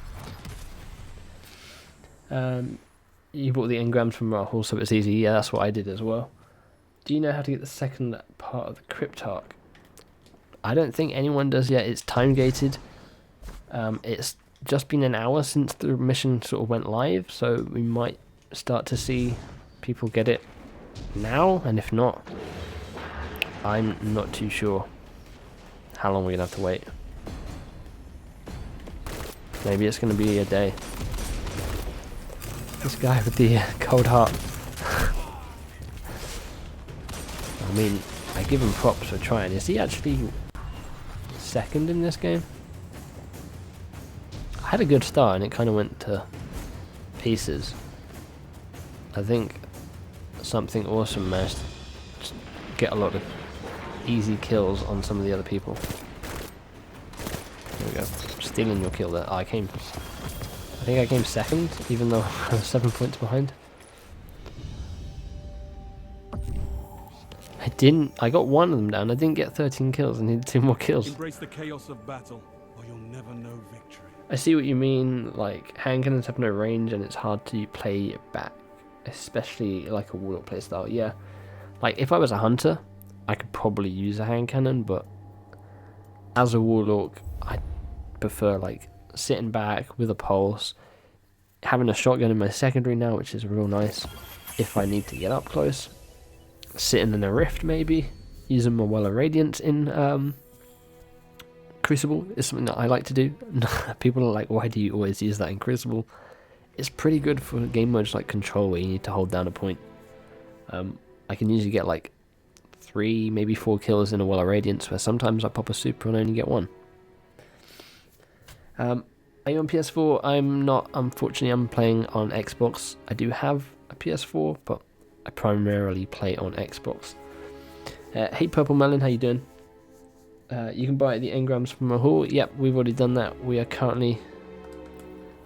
You bought the engrams from RAHOOL, so it's easy. Yeah, that's what I did as well. Do you know how to get the second part of the cryptarch? I don't think anyone does yet. It's time gated. It's just been an hour since the mission sort of went live, so we might start to see people get it now, and if not, I'm not too sure how long we're gonna have to wait. Maybe it's gonna be a day. This guy with the cold heart. I mean, I give him props for trying. Is he actually second in this game? I had a good start and it kind of went to pieces. I think something awesome managed to get a lot of easy kills on some of the other people. There we go. Stealing your kill there. Oh, I think I came second, even though I was 7 points behind. I got one of them down. I didn't get 13 kills. I needed 2 more kills. Embrace the chaos of battle, or you'll never know victory. I see what you mean, like, hand cannons have no range and it's hard to play back, especially like a warlock playstyle. Yeah, like if I was a hunter, I could probably use a hand cannon, but as a warlock, I prefer like sitting back with a pulse, having a shotgun in my secondary now, which is real nice if I need to get up close, sitting in a rift maybe, using my Well of Radiance in Crucible is something that I like to do. People are like, why do you always use that in Crucible? It's pretty good for game modes like Control where you need to hold down a point. I can usually get like 3, maybe 4 kills in a Well of Radiance, where sometimes I pop a super and only get 1. Are you on PS4? I'm not, unfortunately. I'm playing on Xbox. I do have a PS4, but I primarily play on Xbox. Hey Purple Melon, how you doing? You can buy the engrams from RAHOOL. Yep, we've already done that. We are currently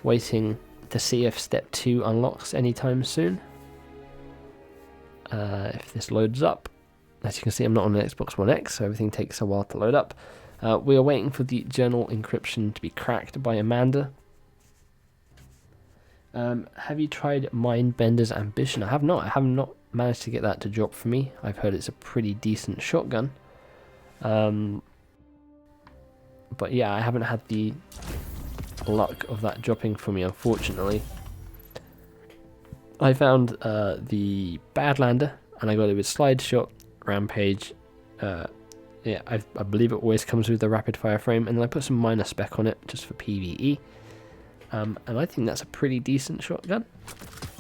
waiting to see if step 2 unlocks anytime soon. If this loads up. As you can see, I'm not on an Xbox One X, so everything takes a while to load up. We are waiting for the journal encryption to be cracked by Amanda. Have you tried Mindbender's Ambition? I have not. I have not managed to get that to drop for me. I've heard it's a pretty decent shotgun. But yeah, I haven't had the luck of that dropping for me, unfortunately. I found the Badlander, and I got it with Slide Shot, Rampage. Yeah, I believe it always comes with a rapid fire frame, and then I put some minor spec on it just for PvE. And I think that's a pretty decent shotgun.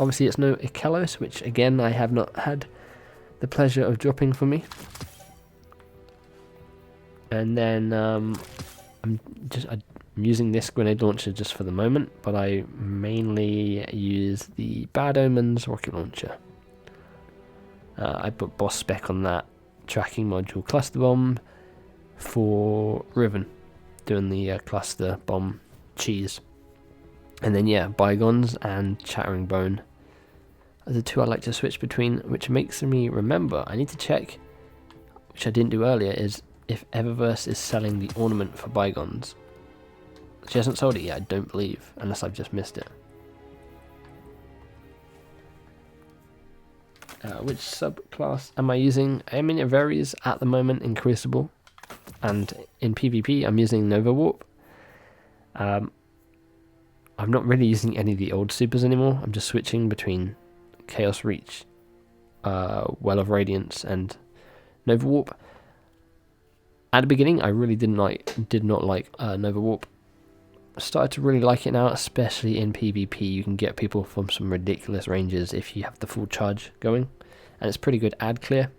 Obviously, it's no Ikelos, which again I have not had the pleasure of dropping for me. And then I'm using this grenade launcher just for the moment, but I mainly use the Bad Omens rocket launcher. I put boss spec on that tracking module cluster bomb for Riven, doing the cluster bomb cheese. And then yeah, Bygones and Chattering Bone are the 2 I like to switch between, which makes me remember, I need to check, which I didn't do earlier, is if Eververse is selling the ornament for Bygones. She hasn't sold it yet, I don't believe, unless I've just missed it. Which subclass am I using? I mean, it varies at the moment in Crucible, and in PvP I'm using Nova Warp. I'm not really using any of the old supers anymore. I'm just switching between Chaos Reach, Well of Radiance, and Nova Warp. At the beginning, I really did not like Nova Warp. started to really like it now, especially in PvP. You can get people from some ridiculous ranges if you have the full charge going, and it's pretty good ad clear.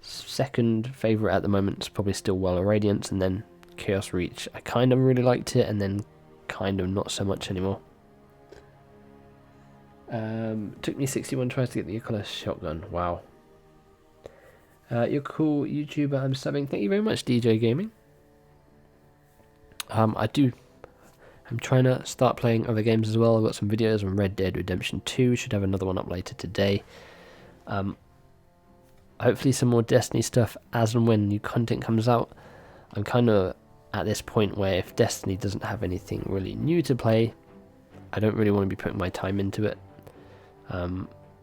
Second favourite at the moment is probably still Well of Radiance, and then Chaos Reach. I kind of really liked it, and then kind of not so much anymore. Took me 61 tries to get the Icarus shotgun. Wow. You're cool YouTuber, I'm subbing. Thank you very much, DJ Gaming. I'm trying to start playing other games as well. I've got some videos on Red Dead Redemption 2. Should have another one up later today. Hopefully some more Destiny stuff as and when new content comes out. I'm kind of at this point where if Destiny doesn't have anything really new to play, I don't really want to be putting my time into it.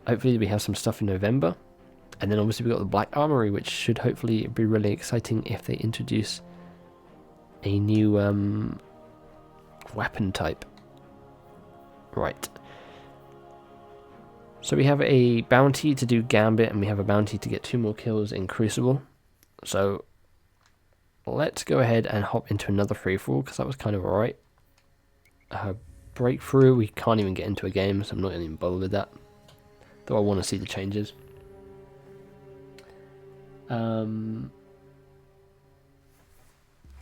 Hopefully we have some stuff in November. And then obviously we've got the Black Armory, which should hopefully be really exciting if they introduce a new weapon type. Right. So we have a bounty to do Gambit, and we have a bounty to get 2 more kills in Crucible. So let's go ahead and hop into another free-for-all, because that was kind of alright. Breakthrough, we can't even get into a game, so I'm not going to even bother with that. Though I want to see the changes.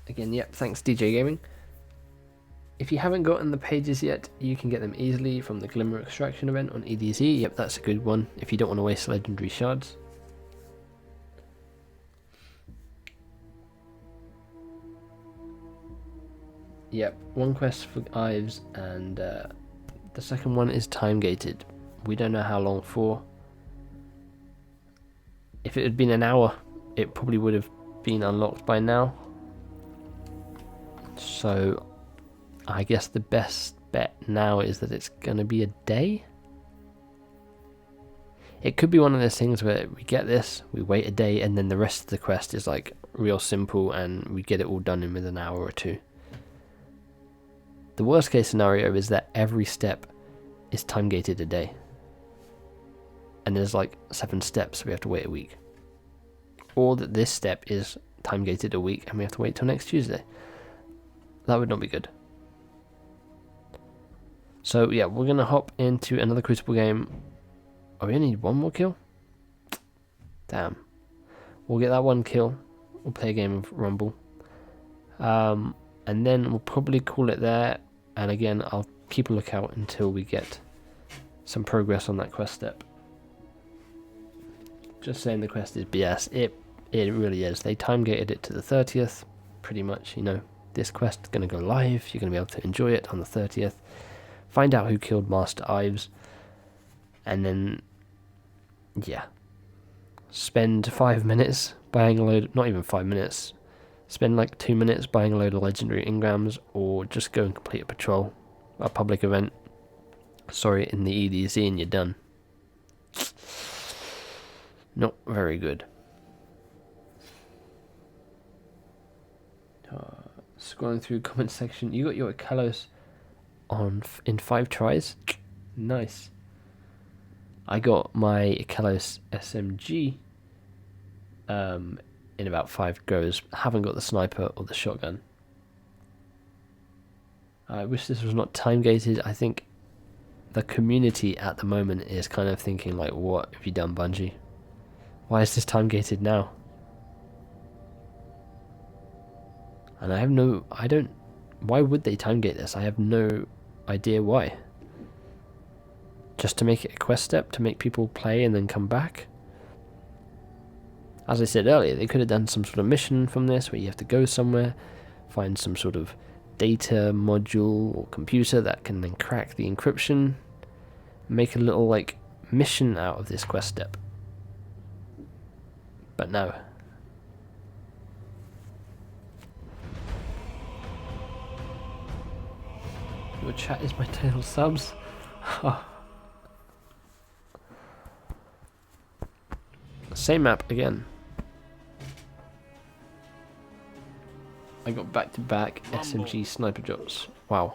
Again, yep, thanks DJ Gaming. If you haven't gotten the pages yet, you can get them easily from the Glimmer Extraction event on EDZ. Yep, that's a good one if you don't want to waste legendary shards. Yep, one quest for Ives, and the second one is time gated. We don't know how long for. If it had been an hour, it probably would have been unlocked by now. So I guess the best bet now is that it's going to be a day. It could be one of those things where we get this, we wait a day, and then the rest of the quest is like real simple and we get it all done in with an hour or 2. The worst case scenario is that every step is time gated a day. And there's like 7 steps, so we have to wait a week. Or that this step is time gated a week and we have to wait till next Tuesday. That would not be good. So yeah, we're going to hop into another Crucible game. Oh, we only need 1 more kill? Damn. We'll get that 1 kill. We'll play a game of Rumble. And then we'll probably call it there. And again, I'll keep a lookout until we get some progress on that quest step. Just saying the quest is BS. It really is. They time gated it to the 30th. Pretty much, you know, this quest is going to go live. You're going to be able to enjoy it on the 30th. Find out who killed Master Ives. And then, yeah. Spend 5 minutes buying a load, not even 5 minutes. Spend like 2 minutes buying a load of legendary engrams, or just go and complete a patrol, a public event. Sorry, in the EDZ, and you're done. Not very good. Scrolling through comment section, you got your Kalos on in 5 tries. Nice. I got my Kalos SMG in about 5 goes. Haven't got the sniper or the shotgun. I wish this was not time gated. I think the community at the moment is kind of thinking like, what have you done, Bungie? Why is this time gated now? And why would they time gate this? I have no idea why. Just to make it a quest step, to make people play and then come back? As I said earlier, they could have done some sort of mission from this where you have to go somewhere, find some sort of data module or computer that can then crack the encryption, make a little like mission out of this quest step. But no. Your chat is my total subs. Same map again. I got back-to-back SMG sniper drops. Wow,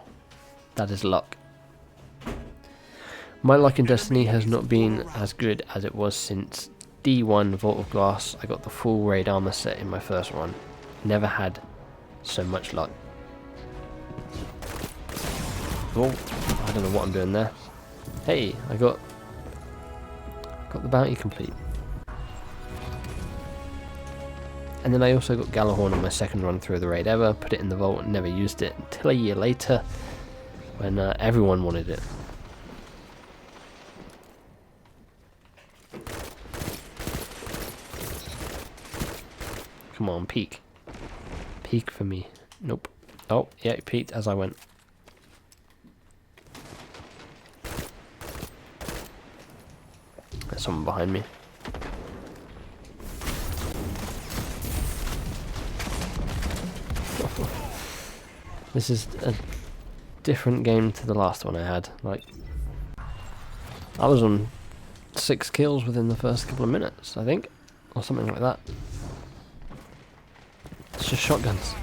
that is luck. My luck in Destiny has not been as good as it was since D1 Vault of Glass. I got the full raid armor set in my first run. Never had so much luck. Oh, I don't know what I'm doing there. Hey, I got the bounty complete. And then I also got Galahorn on my second run through the raid ever, put it in the vault and never used it until a year later when everyone wanted it. Come on, peek. Peek for me. Nope. Oh, yeah, it peeked as I went. There's someone behind me. This is a different game to the last one I had. Like, I was on 6 kills within the first couple of minutes, I think, or something like that. It's just shotguns.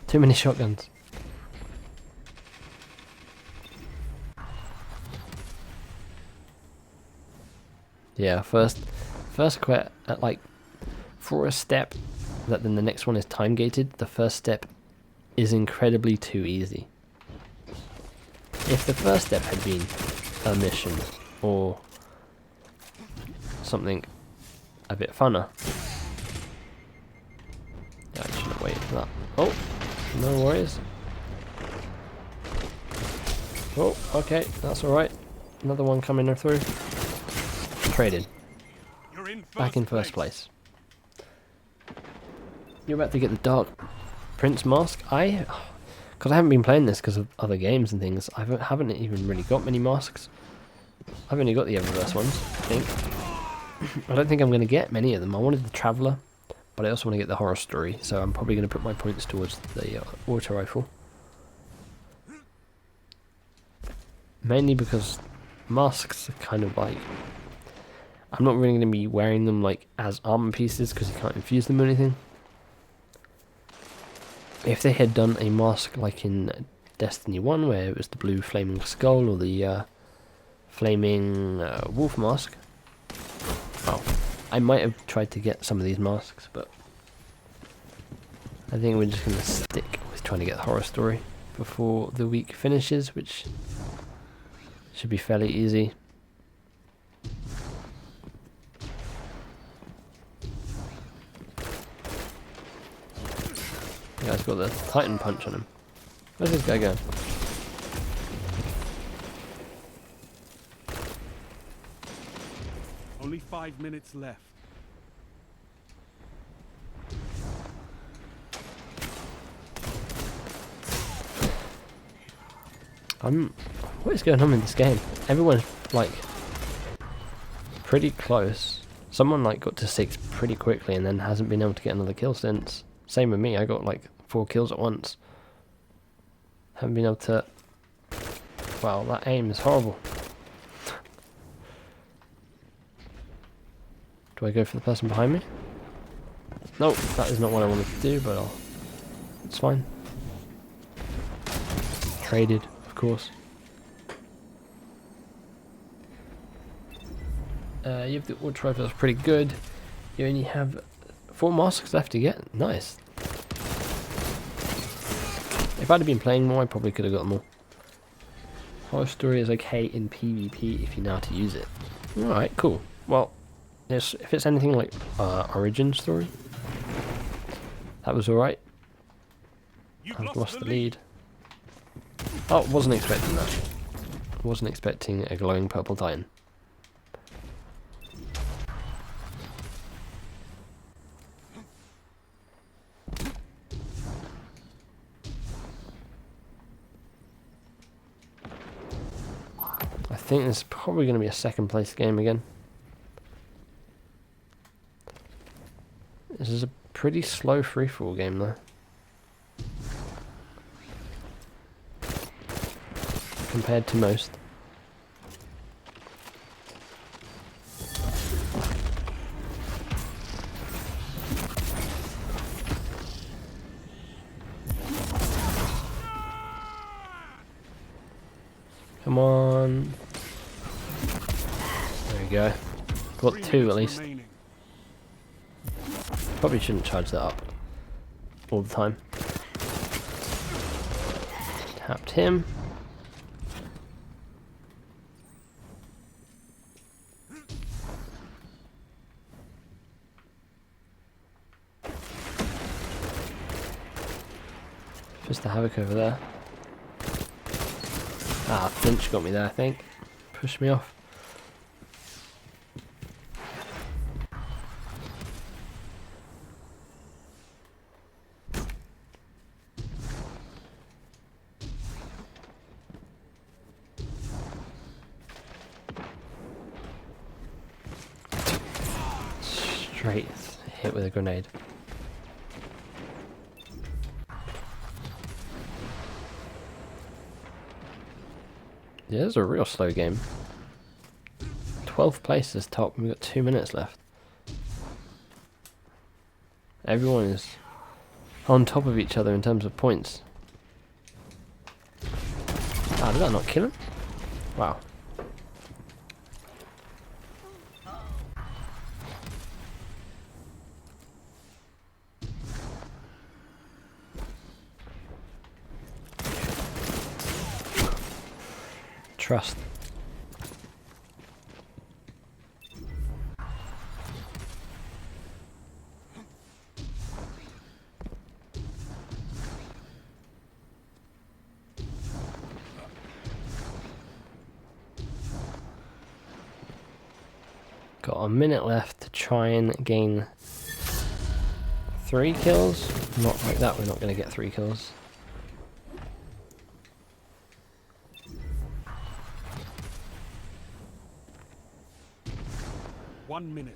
Too many shotguns. Yeah, first quit at like, for a step that then the next one is time gated, the first step is incredibly too easy. If the first step had been a mission or something a bit funner. Yeah, I shouldn't wait for that. Oh, no worries. Oh, okay, that's alright. Another one coming through. Traded. Back in first place. You're about to get the Dark Prince mask. Because I haven't been playing this because of other games and things, I haven't even really got many masks. I've only got the Eververse ones, I think. I don't think I'm going to get many of them. I wanted the Traveller, but I also want to get the Horror Story, so I'm probably going to put my points towards the auto rifle. Mainly because masks are kind of like, I'm not really going to be wearing them like as armor pieces because you can't infuse them or anything. If they had done a mask like in Destiny 1 where it was the blue flaming skull or the flaming wolf mask, well, I might have tried to get some of these masks, but I think we're just going to stick with trying to get the Horror Story before the week finishes, which should be fairly easy. The guy's got the Titan punch on him. Where's this guy going? Only 5 minutes left. What is going on in this game? Everyone's like pretty close. Someone like got to 6 pretty quickly and then hasn't been able to get another kill since. Same with me, I got like 4 kills at once. Haven't been able to... Wow, that aim is horrible. Do I go for the person behind me? No, that is not what I wanted to do, but it's fine. Traded, of course. You have the auto rifle, that's pretty good. You only have 4 masks left to get. Nice. If I'd have been playing more, I probably could have got them all. Horror Story is okay in PvP if you know how to use it. Alright, cool. Well, if it's anything like Origin Story, that was alright. I've lost the lead. Oh, wasn't expecting that. Wasn't expecting a glowing purple Titan. I think this is probably going to be a second place game again. This is a pretty slow free-for-all game though. Compared to most. Come on. There we go. Got 2 at least. Probably shouldn't charge that up all the time. Tapped him. Mr. Havoc over there. Ah, Finch got me there, I think. Pushed me off. Straight hit with a grenade. Yeah, this is a real slow game. 12th place is top, we've got 2 minutes left. Everyone is on top of each other in terms of points. Ah, did that not kill him? Wow. Trust. Got a minute left to try and gain 3 kills. Not like that, we're not going to get 3 kills. One minute.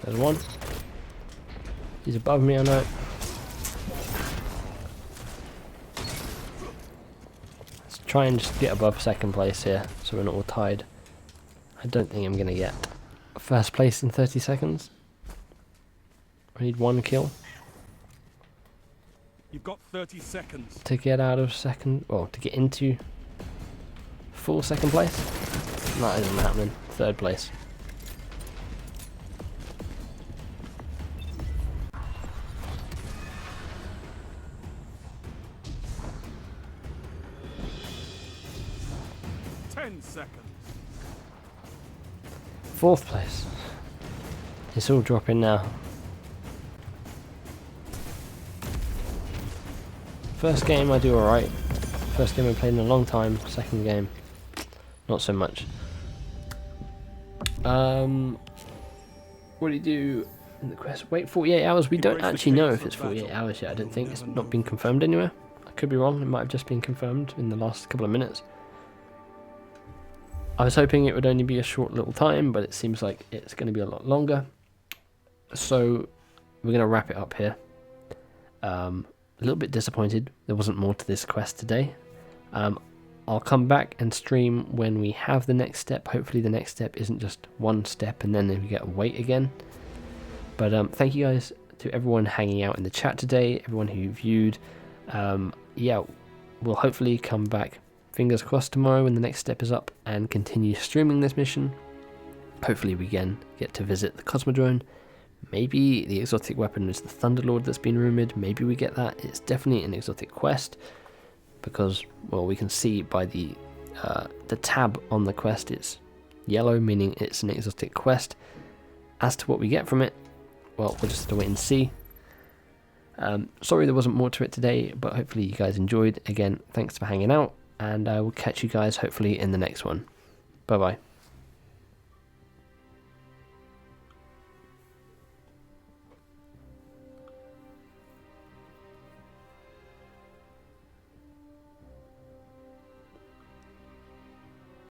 There's one. He's above me, I know. Let's try and just get above 2nd place here, so we're not all tied. I don't think I'm going to get 1st place in 30 seconds. I need 1 kill You've got 30 seconds. to get out of 2nd, well, to get into full 2nd place. That isn't happening. 3rd place. Seconds. 4th place. It's all dropping now. First game I do alright. First game I played in a long time. 2nd game, not so much. What do you do in the quest? Wait 48 hours. We don't actually know if it's 48 hours yet. I don't think. It's not been confirmed anywhere. I could be wrong. It might have just been confirmed in the last couple of minutes. I was hoping it would only be a short little time, but it seems like it's going to be a lot longer. So we're going to wrap it up here. A little bit disappointed there wasn't more to this quest today. I'll come back and stream when we have the next step. Hopefully the next step isn't just 1 step and then we get to wait again. But thank you guys to everyone hanging out in the chat today, everyone who viewed. Yeah, we'll hopefully come back, fingers crossed, tomorrow when the next step is up and continue streaming this mission. Hopefully we again get to visit the Cosmodrome. Maybe the exotic weapon is the Thunderlord that's been rumoured. Maybe we get that. It's definitely an exotic quest because, well, we can see by the tab on the quest it's yellow, meaning it's an exotic quest. As to what we get from it, well, we'll just have to wait and see. Sorry there wasn't more to it today, but hopefully you guys enjoyed. Again, thanks for hanging out, and I will catch you guys hopefully in the next one. Bye bye.